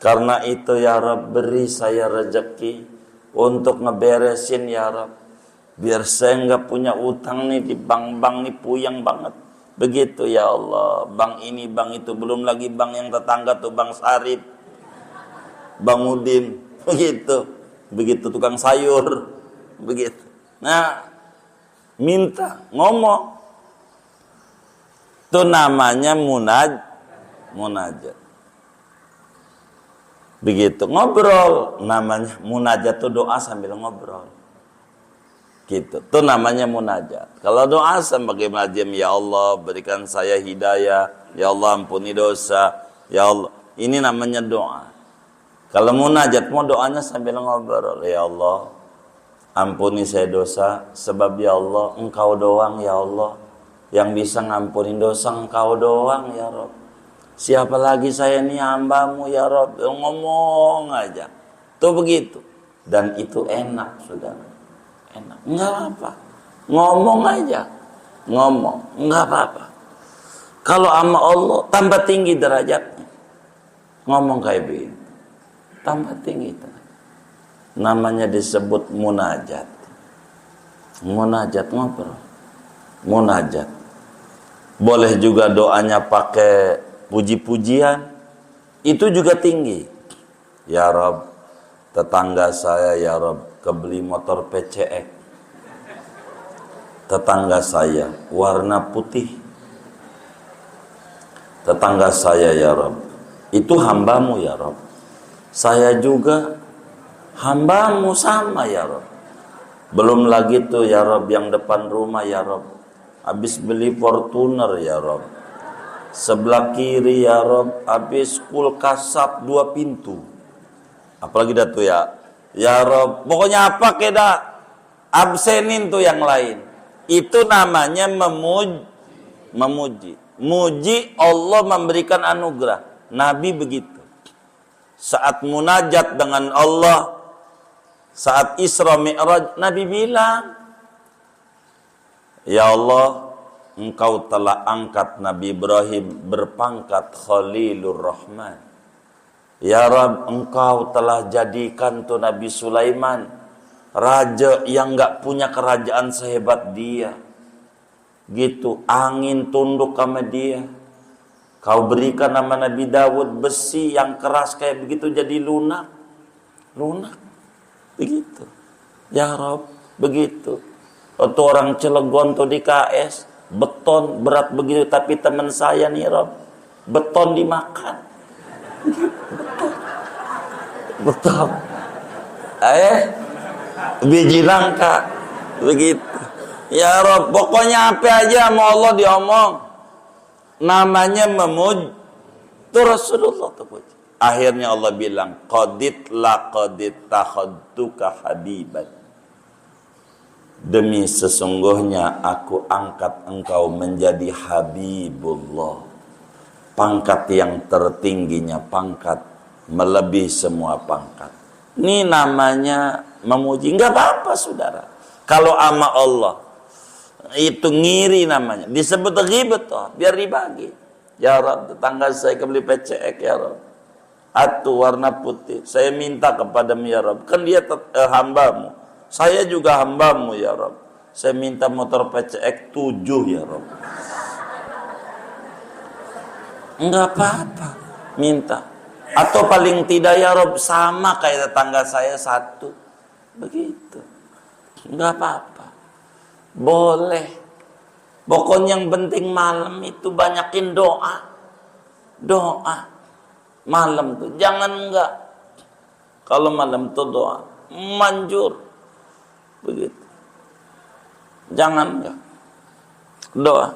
Karena itu ya Rabb, beri saya rezeki untuk ngeberesin ya Rabb. Biar saya nggak punya utang nih di bank-bank nih, puyeng banget. Begitu ya Allah, bank ini, bank itu. Belum lagi bank yang tetangga tuh, Bang Sarip, Bang Udin. Begitu tukang sayur. Begitu. Nah, minta, ngomong. Itu namanya munajat. Begitu, ngobrol. Namanya munajat itu doa sambil ngobrol. Gitu. Itu namanya munajat. Kalau doa sebagai majim, ya Allah berikan saya hidayah, ya Allah ampuni dosa, ya Allah. Ini namanya doa. Kalau munajat mau doanya sambil ngobrol, ya Allah ampuni saya dosa, sebab ya Allah engkau doang ya Allah yang bisa ngampunin dosa, engkau doang ya Rabb. Siapa lagi saya ini hambamu ya Rabb. Ngomong aja. Tuh begitu. Dan itu enak, saudara. Enak. Enggak apa. Ngomong aja. Ngomong. Enggak apa-apa. Kalau sama Allah, tambah tinggi derajatnya. Ngomong kayak begitu. Tambah tinggi. Namanya disebut munajat. Munajat, ngobrol. Munajat. Boleh juga doanya pakai puji-pujian. Itu juga tinggi. Ya Rabb, tetangga saya ya Rabb kebeli motor PCX. Tetangga saya warna putih. Tetangga saya ya Rabb, itu hambamu ya Rabb. Saya juga hambamu sama ya Rabb. Belum lagi tuh ya Rabb yang depan rumah ya Rabb, habis beli Fortuner ya Rob. Sebelah kiri ya Rob, habis kulkas sap 2 pintu. Apalagi dah tuh ya. Ya Rob, pokoknya apa keda absenin tuh yang lain. Itu namanya memuji. Muji Allah memberikan anugerah. Nabi begitu. Saat munajat dengan Allah, saat Isra Mi'raj, Nabi bilang, ya Allah, engkau telah angkat Nabi Ibrahim berpangkat Khalilur Rahman. Ya Rabb, engkau telah jadikan tuh Nabi Sulaiman raja yang gak punya kerajaan sehebat dia. Gitu, angin tunduk sama dia. Kau berikan nama Nabi Dawud besi yang keras kayak begitu jadi lunak. Begitu. Ya Rabb, begitu. Waktu orang Cilegon tuh di KS, beton berat begitu, tapi teman saya nih Rob, beton dimakan. Beton. Biji nangka. Begitu. Ya Rob, pokoknya apa aja sama Allah diomong. Namanya memuji. Itu Rasulullah tuh. Akhirnya Allah bilang, qadit takhadtuka habiban. Demi sesungguhnya aku angkat engkau menjadi Habibullah. Pangkat yang tertingginya pangkat, melebihi semua pangkat. Ini namanya memuji. Enggak apa-apa saudara. Kalau ama Allah, itu ngiri namanya. Disebut ghibah toh, biar dibagi. Ya Rabb, tetangga saya kebeli PCX ya Rabb. Atu warna putih. Saya minta kepadamu ya Rabb. Kan dia hambamu. Saya juga hambamu ya Rabb. Saya minta motor PCX 7 ya Rabb. Enggak apa-apa, minta. Atau paling tidak ya Rob sama kayak tetangga saya satu. Begitu. Enggak apa-apa. Boleh. Pokoknya yang penting malam itu banyakin doa. Doa. Malam tuh jangan enggak. Kalau malam tuh doa manjur. Begitu. Jangan enggak. Doa.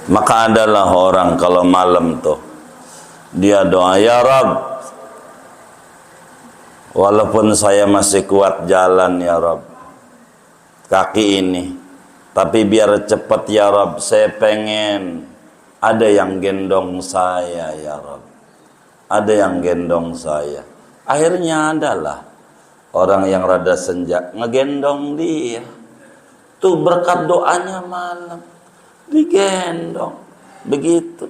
Maka adalah orang kalau malam tuh dia doa, ya Rabb, walaupun saya masih kuat jalan ya Rabb, kaki ini, tapi biar cepat ya Rabb, saya pengen ada yang gendong saya ya Rabb, ada yang gendong saya. Akhirnya adalah orang yang rada senja ngegendong dia. Tuh berkat doanya malam digendong, begitu.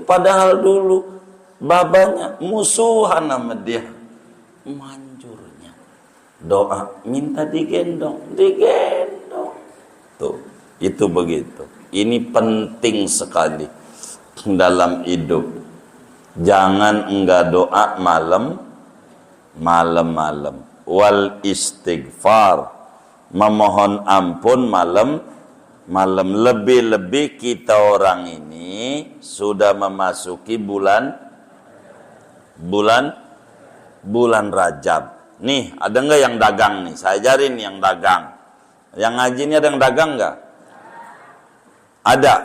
Padahal dulu babanya musuhan sama dia. Manjurnya doa minta digendong. Tuh, itu begitu. Ini penting sekali dalam hidup. Jangan enggak doa malam. Wal istighfar, memohon ampun malam. Lebih-lebih kita orang ini sudah memasuki bulan Rajab. Nih, ada nggak yang dagang nih? Saya ajarin yang dagang. Yang ngaji ini ada yang dagang nggak? Ada.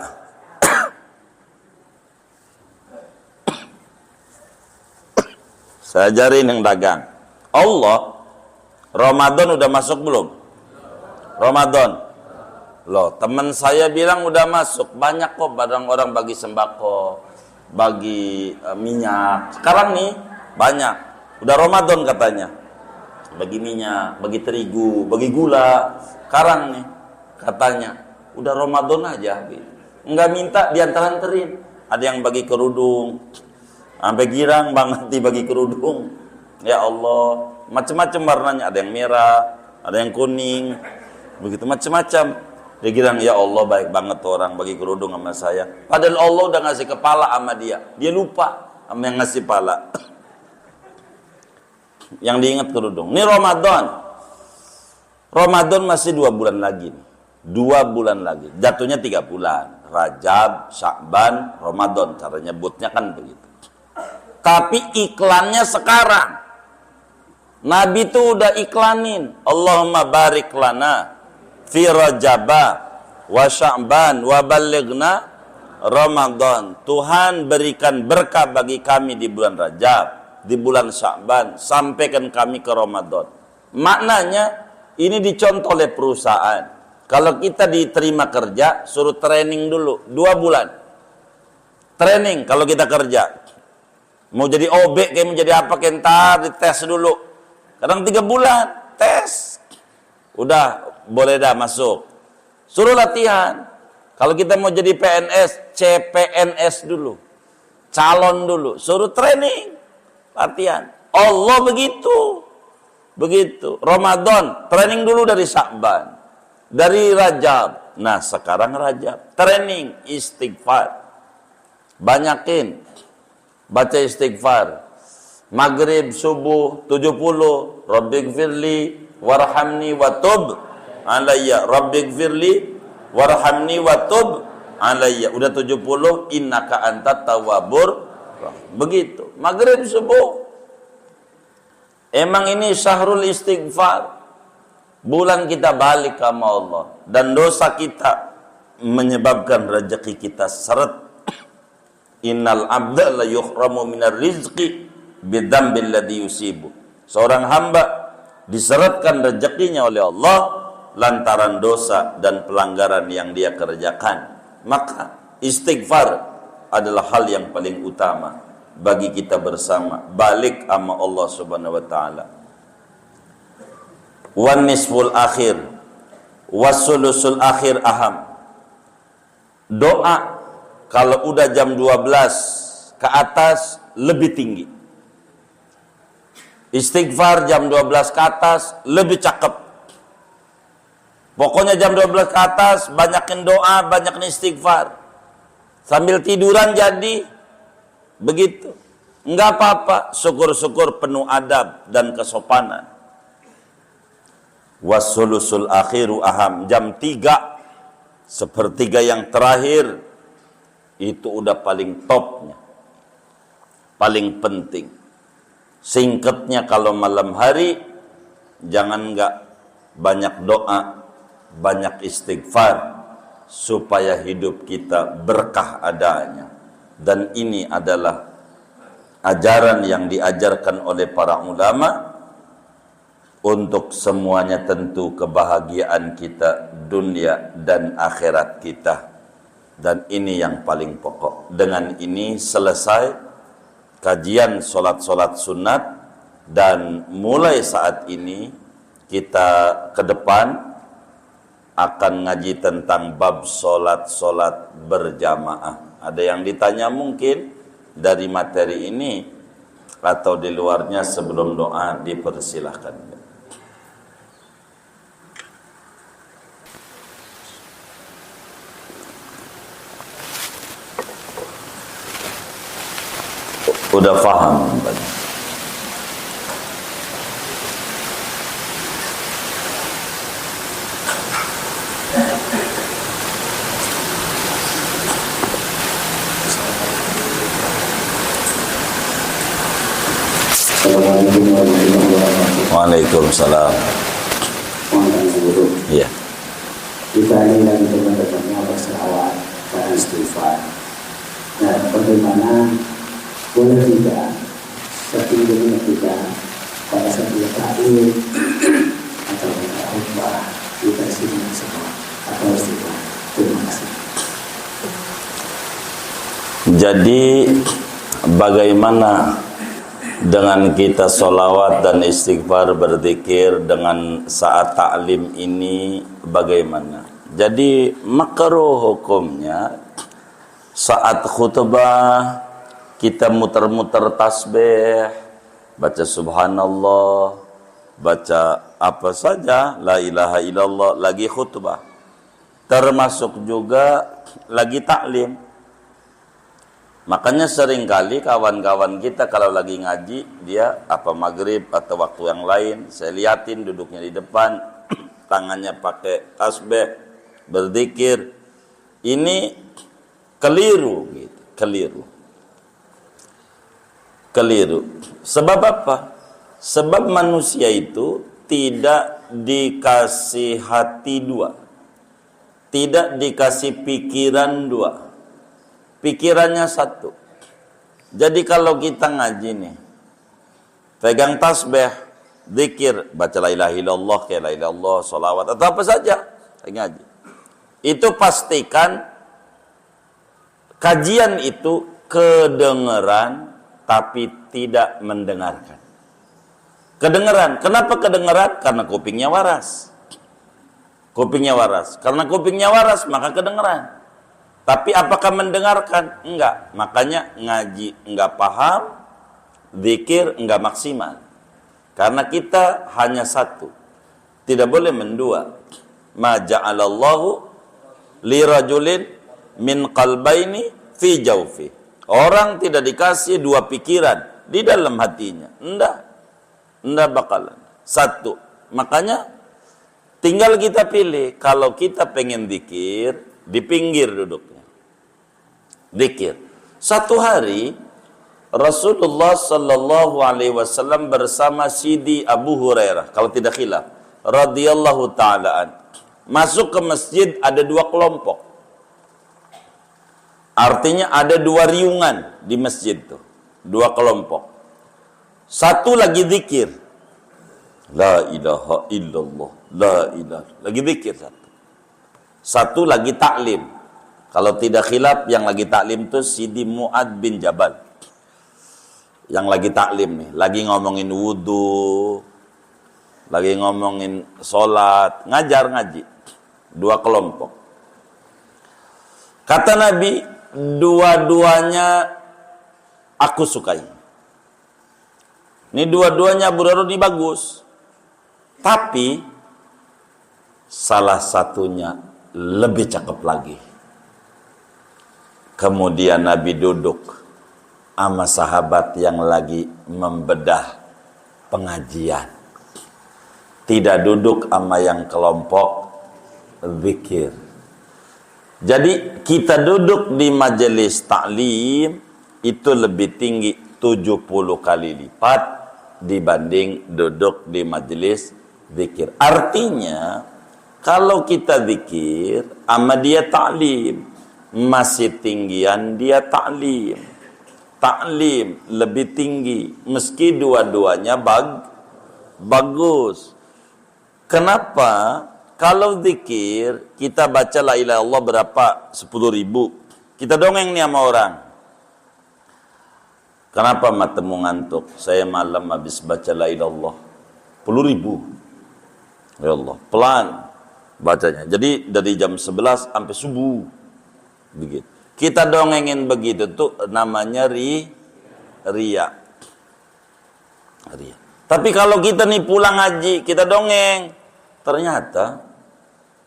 Saya ajarin yang dagang. Allah, Ramadan udah masuk belum? Ramadan. Loh, teman saya bilang udah masuk. Banyak kok barang orang bagi sembako, bagi minyak. Sekarang nih banyak. Udah Ramadan katanya. Bagi minyak, bagi terigu, bagi gula. Sekarang nih katanya udah Ramadan aja. Enggak minta diantar-anterin. Ada yang bagi kerudung. Sampai girang banget dibagi kerudung. Ya Allah, macam-macam warnanya. Ada yang merah, ada yang kuning. Begitu macam-macam. Dia bilang, ya Allah baik banget tuh orang bagi kerudung sama saya. Padahal Allah udah ngasih kepala sama dia. Dia lupa sama yang ngasih pala. Yang diingat kerudung. Ini Ramadan. Ramadan masih 2 bulan lagi. 2 bulan lagi. Jatuhnya 3 bulan. Rajab, Sya'ban, Ramadan. Cara nyebutnya kan begitu. Tapi iklannya sekarang. Nabi tuh udah iklanin. Allahumma barik lana fi Rajaba wa Sya'ban wa balighna Ramadan. Tuhan berikan berkah bagi kami di bulan Rajab, di bulan Sya'ban, sampaikan kami ke Ramadan. Maknanya ini dicontoh oleh perusahaan. Kalau kita diterima kerja, suruh training dulu 2 bulan. Training kalau kita kerja. Mau jadi OB kayak mau jadi apa kayak ntar dites dulu. Kadang 3 bulan tes. Udah boleh dah masuk. Suruh latihan. Kalau kita mau jadi PNS, CPNS dulu. Calon dulu. Suruh training. Latihan. Allah begitu. Begitu. Ramadan, training dulu dari Sya'ban. Dari Rajab. Nah, sekarang Rajab. Training istighfar. Banyakin baca istighfar. Maghrib, subuh 70. Rabbighfirli warhamni watub alayya. Rabbighfirli warhamni watub alayya. Udah 70. Innaka antat tawwabur. Begitu. Maghrib, subuh. Emang ini syahrul istighfar. Bulan kita balik sama Allah. Dan dosa kita menyebabkan rezeki kita seret. Innal abda la yukhramu minar rizqi bidzambil ladzi yusibu. Seorang hamba diseretkan rezekinya oleh Allah lantaran dosa dan pelanggaran yang dia kerjakan. Maka istighfar adalah hal yang paling utama bagi kita bersama. Balik sama Allah Subhanahu wa taala. Wan nisful akhir wasulusul akhir aham. Doa kalau udah jam 12 ke atas lebih tinggi. Istighfar jam 12 ke atas lebih cakep. Pokoknya jam 12 ke atas banyakin doa, banyakin istighfar. Sambil tiduran jadi begitu. Enggak apa-apa, syukur-syukur penuh adab dan kesopanan. Wassulusul akhiru aham, jam 3 sepertiga yang terakhir itu udah paling topnya, paling penting. Singkatnya kalau malam hari jangan enggak banyak doa, banyak istighfar supaya hidup kita berkah adanya. Dan ini adalah ajaran yang diajarkan oleh para ulama untuk semuanya, tentu kebahagiaan kita dunia dan akhirat kita. Dan ini yang paling pokok. Dengan ini selesai kajian solat-solat sunat, dan mulai saat ini kita ke depan akan ngaji tentang bab solat-solat berjamaah. Ada yang ditanya mungkin dari materi ini atau di luarnya, sebelum doa dipersilahkan. Udah paham? Waalaikumsalam. Iya. Kita ini lagi teman-temannya berselawat dan istighfar. Nah, bagaimana boleh tidak setingginya kita pada setiap takbir atau kita khutbah kita sini semua atau istighfar. Terima kasih. Jadi bagaimana dengan kita sholawat dan istighfar, berzikir dengan saat taklim ini bagaimana? Jadi makruh hukumnya saat khutbah kita muter-muter tasbih, baca subhanallah, baca apa saja, la ilaha illallah, lagi khutbah. Termasuk juga lagi taklim. Makanya seringkali kawan-kawan kita kalau lagi ngaji, dia apa maghrib atau waktu yang lain, saya liatin duduknya di depan, tangannya pakai tasbih, berzikir. Ini keliru gitu, keliru. Sebab apa? Sebab manusia itu tidak dikasih hati dua, tidak dikasih pikiran dua. Pikirannya satu. Jadi kalau kita ngaji nih, pegang tasbih, zikir, baca la ilaha illallah, la ilaha illallah, sholawat atau apa saja, ngaji. Itu pastikan kajian itu kedengeran tapi tidak mendengarkan. Kedengeran. Kenapa kedengeran? Karena kupingnya waras. Kupingnya waras. Karena kupingnya waras maka kedengeran. Tapi apakah mendengarkan? Enggak. Makanya ngaji enggak paham, zikir enggak maksimal. Karena kita hanya satu. Tidak boleh mendua. Ma ja'alallahu li rajulin min qalbaini fi jawfi. Orang tidak dikasih dua pikiran di dalam hatinya. Enggak bakalan. Satu. Makanya tinggal kita pilih. Kalau kita pengen zikir, di pinggir duduknya. Zikir. Satu hari Rasulullah sallallahu alaihi wasallam bersama Sidi Abu Hurairah, kalau tidak khilaf, radhiyallahu ta'ala, masuk ke masjid, ada dua kelompok. Artinya ada dua riungan di masjid itu. Dua kelompok. Satu lagi zikir. La ilaha illallah. La ilaha. Lagi zikir satu. Satu lagi taklim. Kalau tidak khilaf, yang lagi taklim itu Sidi Mu'ad bin Jabal. Yang lagi taklim nih. Lagi ngomongin wudu. Lagi ngomongin sholat. Ngajar ngaji. Dua kelompok. Kata Nabi, dua-duanya aku sukai. Ini dua-duanya Abu Hurairah ini bagus. Tapi salah satunya lebih cakep lagi. Kemudian Nabi duduk sama sahabat yang lagi membedah pengajian. Tidak duduk sama yang kelompok zikir. Jadi kita duduk di majelis taklim itu lebih tinggi 70 kali lipat dibanding duduk di majelis zikir. Artinya kalau kita zikir sama dia taklim, masih tinggian dia taklim. Taklim lebih tinggi meski dua-duanya bagus. Kenapa? Kalau zikir kita baca la ilaha illallah berapa? 10.000. Kita dongeng nih sama orang. Kenapa matamu ngantuk? Saya malam habis baca la ilaha illallah 10.000. Ya Allah, pelan bacanya. Jadi dari jam 11 sampai subuh. Begitu. Kita dongengin begitu tuh namanya riya. Tapi kalau kita nih pulang haji, kita dongeng, ternyata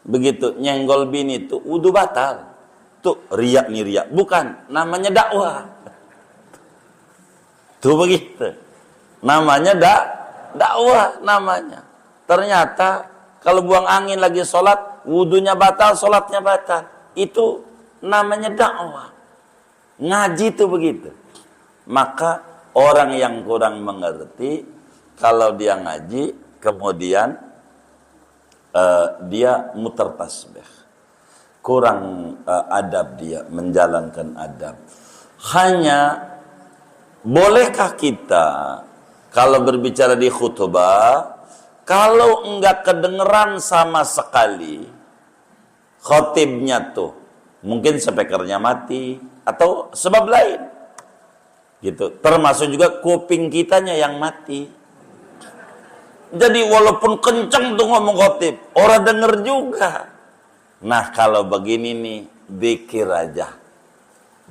begitu nyenggol bini tuh wudu batal. Tuh riya nih riya. Bukan, namanya dakwah. Tuh begitu. Namanya dakwah namanya. Ternyata kalau buang angin lagi sholat, wudunya batal, sholatnya batal. Itu namanya dakwah. Ngaji itu begitu. Maka orang yang kurang mengerti, kalau dia ngaji, kemudian dia muter tasbih. Kurang adab dia, menjalankan adab. Hanya, bolehkah kita, kalau berbicara di khutbah, kalau enggak kedengeran sama sekali, khotibnya tuh, mungkin speakernya mati atau sebab lain gitu, termasuk juga kuping kitanya yang mati. Jadi walaupun kenceng tuh ngomong khotib, orang denger juga. Nah kalau begini nih, zikir aja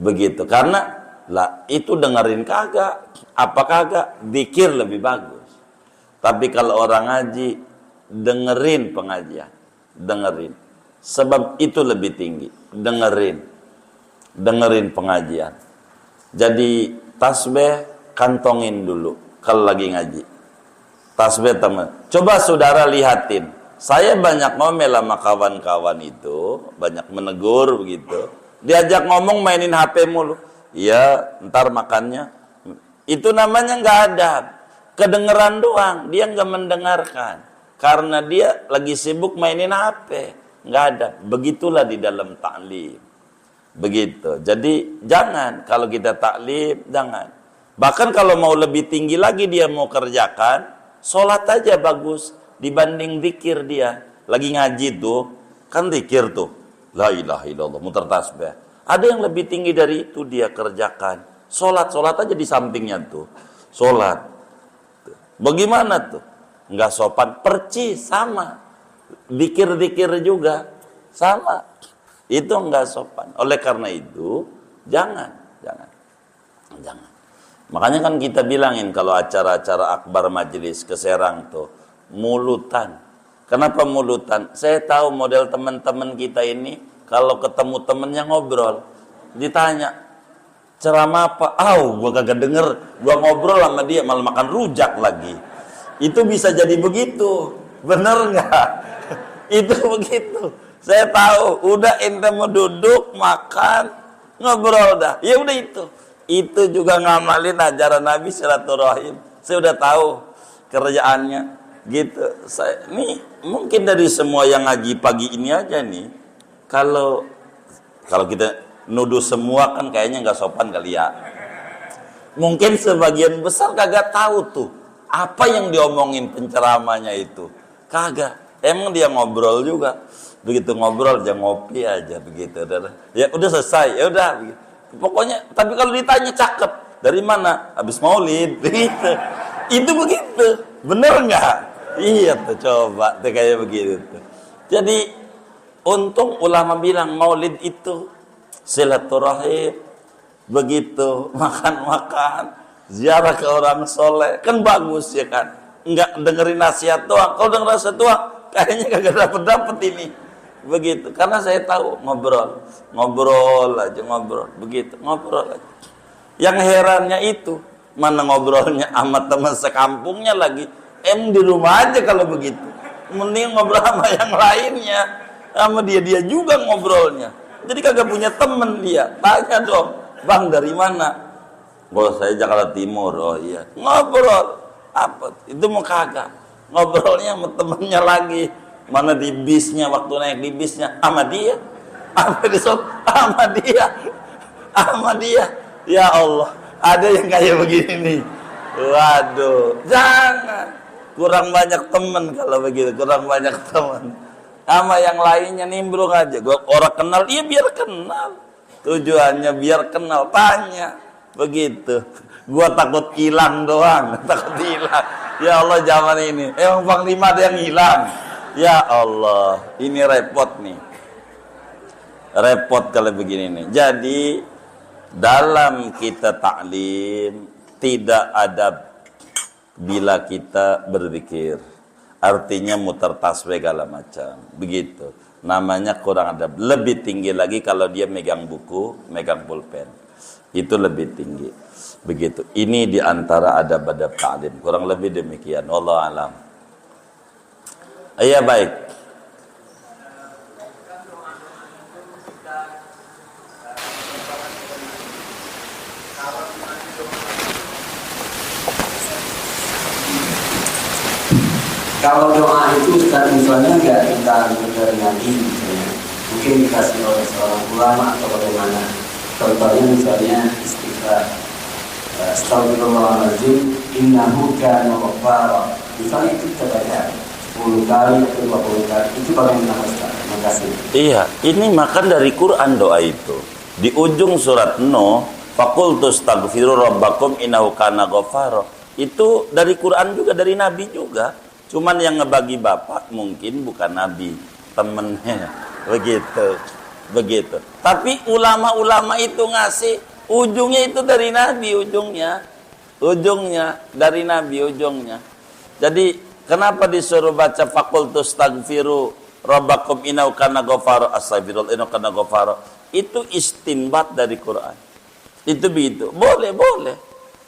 begitu, karena lah itu dengerin kagak, apa kagak, zikir lebih bagus. Tapi kalau orang ngaji, dengerin pengajian, dengerin. Sebab itu lebih tinggi. Dengerin pengajian. Jadi tasbih kantongin dulu kalau lagi ngaji. Tasbih teman. Coba saudara lihatin. Saya banyak ngomel sama kawan-kawan itu, banyak menegur begitu. Diajak ngomong mainin HP mulu. Iya, ntar makannya. Itu namanya nggak adab. Kedengeran doang, dia nggak mendengarkan. Karena dia lagi sibuk mainin HP. Nggak ada. Begitulah di dalam taklim. Begitu. Jadi jangan, kalau kita taklim, jangan. Bahkan kalau mau lebih tinggi lagi dia mau kerjakan, sholat aja bagus dibanding zikir dia. Lagi ngaji tuh, kan zikir tuh. La ilaha illallah, muter tasbih. Ada yang lebih tinggi dari itu dia kerjakan. Sholat aja di sampingnya tuh. Sholat. Bagaimana tuh? Nggak sopan, percis sama. Dikir-dikir juga sama, itu enggak sopan. Oleh karena itu jangan. Makanya kan kita bilangin kalau acara-acara akbar majelis ke Serang tuh mulutan. Kenapa mulutan? Saya tahu model teman-teman kita ini kalau ketemu temennya ngobrol, ditanya ceramah apa? Gua kagak denger, gua ngobrol sama dia malah makan rujak lagi. Itu bisa jadi begitu, bener nggak? Itu begitu. Saya tahu, udah ente mau duduk, makan, ngobrol dah. Ya udah itu. Itu juga ngamalin ajaran Nabi silaturahim. Saya udah tahu kerjaannya. Gitu. Ini mungkin dari semua yang ngaji pagi ini aja nih. Kalau kita nuduh semua kan kayaknya nggak sopan kali ya. Mungkin sebagian besar kagak tahu tuh apa yang diomongin penceramanya itu. Kagak. Emang dia ngobrol juga. Begitu ngobrol aja ngopi aja begitu. Ya udah selesai. Ya udah begitu. Pokoknya tapi kalau ditanya cakep, dari mana? Habis maulid gitu. Itu begitu. Bener nggak? Iya tuh, coba tuh kayak begitu tuh. Jadi untung ulama bilang maulid itu silaturahim. Begitu makan-makan. ziarah ke orang soleh, kan bagus ya kan. Enggak dengerin nasihat doang. Kalau denger nasihat doang, kayaknya kagak dapet ini. Begitu, karena saya tahu ngobrol aja, begitu, ngobrol aja. Yang herannya itu, mana ngobrolnya sama teman sekampungnya lagi. Di rumah aja kalau begitu. Mending ngobrol sama yang lainnya, sama dia juga ngobrolnya. Jadi kagak punya temen dia. Tanya dong, bang dari mana? Oh saya Jakarta Timur. Oh iya, ngobrol apa? Itu mau kagak ngobrolnya sama temennya lagi. Mana di bisnya, waktu naik di bisnya sama dia, sama dia. Ya Allah, ada yang kayak begini nih. Waduh, jangan. Kurang banyak temen kalau begitu, kurang banyak temen. Sama yang lainnya nimbrung aja. Gua orang kenal, iya biar kenal. Tujuannya biar kenal, tanya. Begitu. Gua takut hilang doang, takut hilang. Ya Allah zaman ini, emang Panglima ada yang hilang. Ya Allah, ini repot nih. Repot kalau begini nih. Jadi dalam kita taklim tidak ada bila kita berzikir, artinya muter tasbih segala macam, begitu. Namanya kurang adab. Lebih tinggi lagi kalau dia megang buku, megang pulpen, itu lebih tinggi. Begitu. Ini diantara adab-adab ta'lim. Kurang lebih demikian. Wallahu alam. Iya baik. Kalau doa itu Ustaz misalnya nggak kita ambil dari Nabi misalnya, mungkin dikasih oleh seorang ulama atau bagaimana. Contohnya misalnya istighfar, Astagfirullahaladzim, innahu kana ghaffara. Misalnya itu kita baca 10 kali atau 20 kali, itu bagaimana Ustaz? Terima kasih. Iya, ini makan dari Quran doa itu. Di ujung surat Nuh, faqultu astaghfiru rabbakum innahu kana ghaffara. Itu dari Quran juga, dari Nabi juga. Cuman yang ngebagi bapak mungkin bukan Nabi, temennya. Begitu. Tapi ulama-ulama itu ngasih, ujungnya itu dari Nabi, ujungnya dari Nabi, ujungnya. Jadi kenapa disuruh baca faqultu astaghfiru rabbakum innahu kana ghaffara, astaghfirullah innahu kana ghaffara? Itu istinbat dari Quran. Itu begitu. Boleh.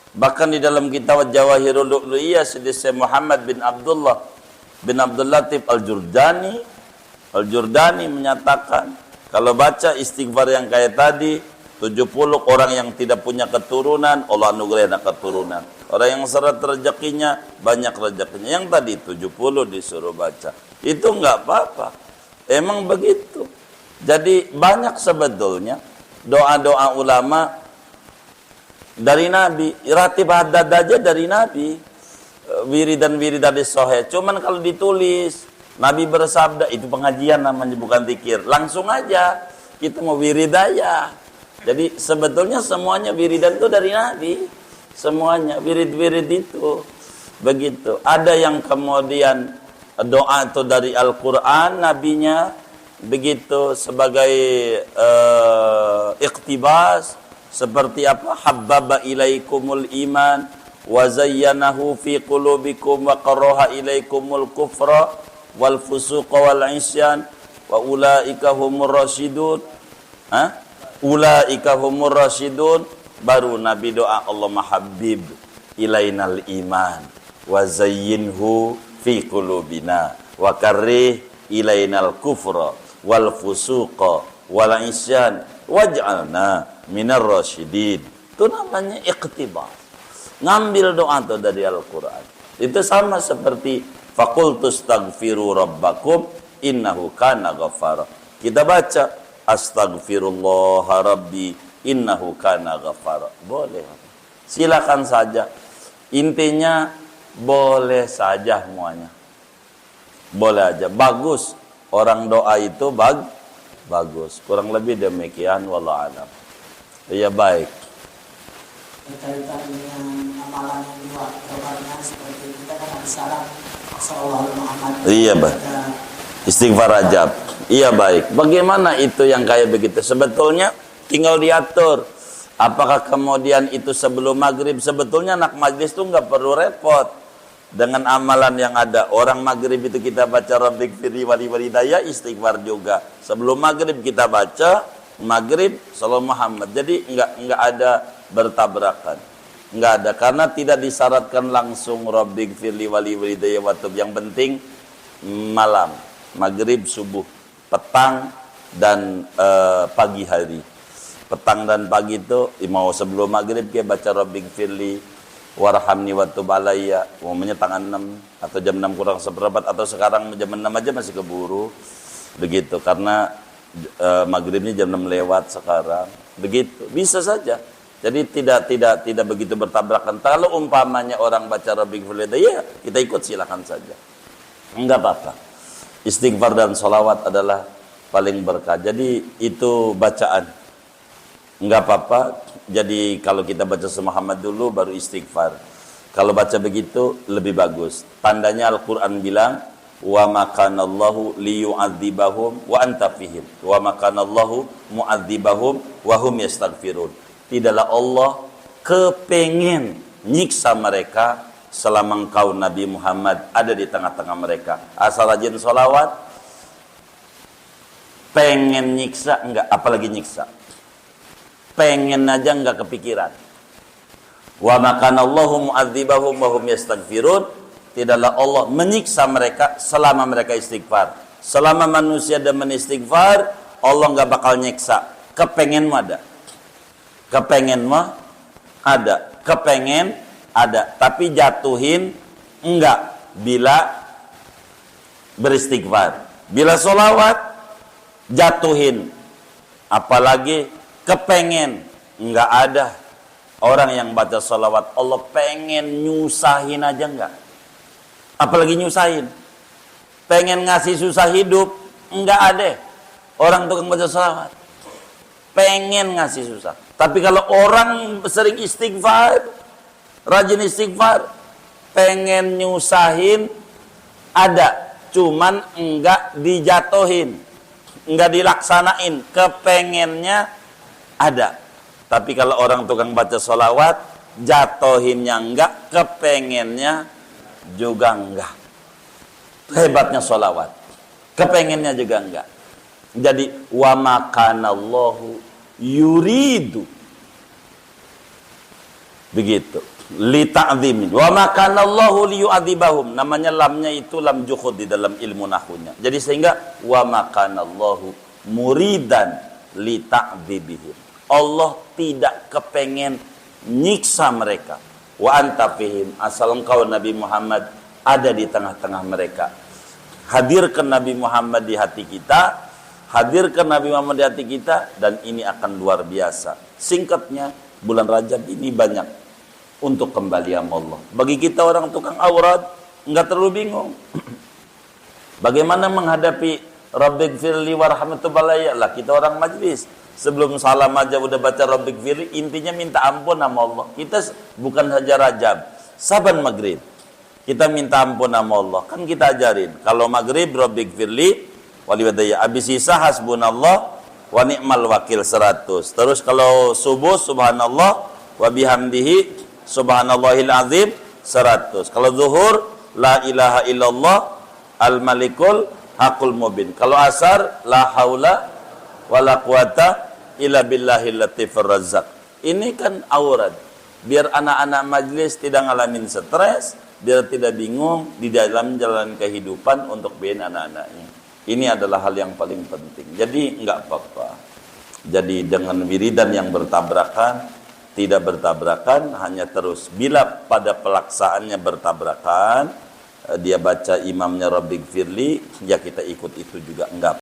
Bahkan di dalam kitab Jawahirul Lu'lu'iyah Sidi Syekh Muhammad bin Abdul Latif Al-Jurdani menyatakan kalau baca istighfar yang kayak tadi 70 orang yang tidak punya keturunan Allah anugerah keturunan. Orang yang seret rezekinya banyak rezekinya. Yang tadi 70 disuruh baca. Itu enggak apa-apa. Emang begitu. Jadi banyak sebetulnya doa-doa ulama dari Nabi, ratib haddad aja dari Nabi, wiridan di sahih. Cuman kalau ditulis, Nabi bersabda, itu pengajian namanya, bukan zikir. Langsung aja, kita mau wirid aja. Jadi sebetulnya semuanya wiridan itu dari Nabi. Semuanya, wirid-wirid itu. Begitu. Ada yang kemudian doa itu dari Al-Quran, Nabinya, begitu, sebagai iktibas. Seperti apa? Habbaba ilaikumul iman wa zayyanahu fi qulubikum wa karaha ilaikumul kufra wal fusuqa wal isyan wa ulaika humur rasyidun. Ulaika humur rasyidun. Baru Nabi doa, Allahumma habib ilainal iman wa zayyinhu fi qulubina wa karrih ilainal kufra wal fusuqa wal isyan waj'alna minar rasyidin. Itu namanya iqtibas. Ngambil doa itu dari Al-Quran. Itu sama seperti faqultu astaghfiru rabbakum innahu kana ghaffara. Kita baca astaghfirullah rabbi innahu kana ghaffara. Boleh. Silakan saja. Intinya boleh saja semuanya. Boleh aja. Bagus. Orang doa itu bagus. Kurang lebih demikian wallahu a'lam. Iya baik. Berkaitan dengan amalan yang luar biasa seperti kita kan ada salam Sallallahu Muhammad. Iya baik. Istighfar rajab. Iya baik. Bagaimana itu yang kayak begitu? Sebetulnya tinggal diatur. Apakah kemudian itu sebelum maghrib? Sebetulnya anak majlis itu nggak perlu repot dengan amalan yang ada. Orang maghrib itu kita baca Rabbik firli wali walidayya, istighfar juga. Sebelum maghrib kita baca maghrib Sallallahu Muhammad. Jadi nggak ada bertabrakan, nggak ada, karena tidak disyaratkan langsung Rabbik firli wali walidayya watub. Yang penting malam, maghrib, subuh, petang dan pagi hari. Petang dan pagi itu mau sebelum maghrib kita baca Rabbik firli warhamni watub alayya, umumnya tangan 6 atau jam 6 kurang seperempat, atau sekarang jam 6 aja masih keburu begitu, karena maghribnya jam 6 lewat sekarang begitu, bisa saja. Jadi tidak begitu bertabrakan. Kalau umpamanya orang baca Rabbik firli ya kita ikut, silakan saja, enggak apa-apa. Istighfar dan sholawat adalah paling berkah. Jadi itu bacaan, enggak apa-apa. Jadi kalau kita baca Muhammad dulu baru istighfar. Kalau baca begitu lebih bagus. Tandanya Al-Quran bilang, wa makanallahu liyu'adzibahum wa anta fihim, wa makanallahu mu'adzibahum wa hum yastaghfirun. Tidaklah Allah kepengen nyiksa mereka selama engkau Nabi Muhammad ada di tengah-tengah mereka. Asal rajin sholawat, pengen nyiksa enggak, apalagi nyiksa. Pengen aja enggak kepikiran. Wa makanallahu mu'adzibahum wa hum yastaghfirun. Tidaklah Allah menyiksa mereka selama mereka istighfar. Selama manusia dan istighfar, Allah enggak bakal nyiksa. Kepengen mah ada. Kepengen mah ada. Kepengen ada. Tapi jatuhin enggak bila beristighfar. Bila sholawat jatuhin. Apalagi kepengen, enggak ada orang yang baca sholawat Allah pengen nyusahin aja enggak, apalagi nyusahin, pengen ngasih susah hidup, enggak ada orang tukang baca sholawat pengen ngasih susah. Tapi kalau orang sering istighfar, rajin istighfar, pengen nyusahin ada, cuman enggak dijatuhin, enggak dilaksanain, kepengennya ada. Tapi kalau orang tukang baca sholawat, jatohinnya enggak, kepengennya juga enggak. Hebatnya sholawat, kepengennya juga enggak. Jadi wa makanallahu yuridu, begitu, li ta'zimin, wa makanallahu liyu'adzibahum. Namanya lamnya itu lam juhud di dalam ilmu nahwunya. Jadi sehingga wa makanallahu muridan li ta'dzibihim, Allah tidak kepengen nyiksa mereka. Wa anta fihim, asal engkau Nabi Muhammad ada di tengah-tengah mereka. Hadirkan Nabi Muhammad di hati kita, hadirkan Nabi Muhammad di hati kita, dan ini akan luar biasa. Singkatnya, bulan Rajab ini banyak untuk kembali sama Allah. Bagi kita orang tukang aurat, enggak terlalu bingung. Bagaimana menghadapi Rabbik firli warhamatullahi lah, kita orang majlis. Sebelum salam aja udah baca Rabbik firli, intinya minta ampun sama Allah. Kita bukan saja Rajab, saban maghrib kita minta ampun sama Allah. Kan kita ajarin, kalau maghrib Rabbik firli wali wadaya, abis isa hasbunallah wa ni'mal wakil 100. Terus kalau subuh subhanallah wa bihamdihi subhanallahil azim 100. Kalau zuhur la ilaha illallah al malikul hakul mubin. Kalau asar la haula wala quwata illa billahil latifur razzaq. Ini kan aurat, biar anak-anak majlis tidak ngalamin stres, biar tidak bingung di dalam jalan kehidupan untuk biayain anak-anaknya. Ini adalah hal yang paling penting. Jadi enggak apa-apa. Jadi dengan wiridan yang bertabrakan, tidak bertabrakan, hanya terus. Bila pada pelaksanaannya bertabrakan, dia baca imamnya Rabbik firli, ya kita ikut itu juga, enggak.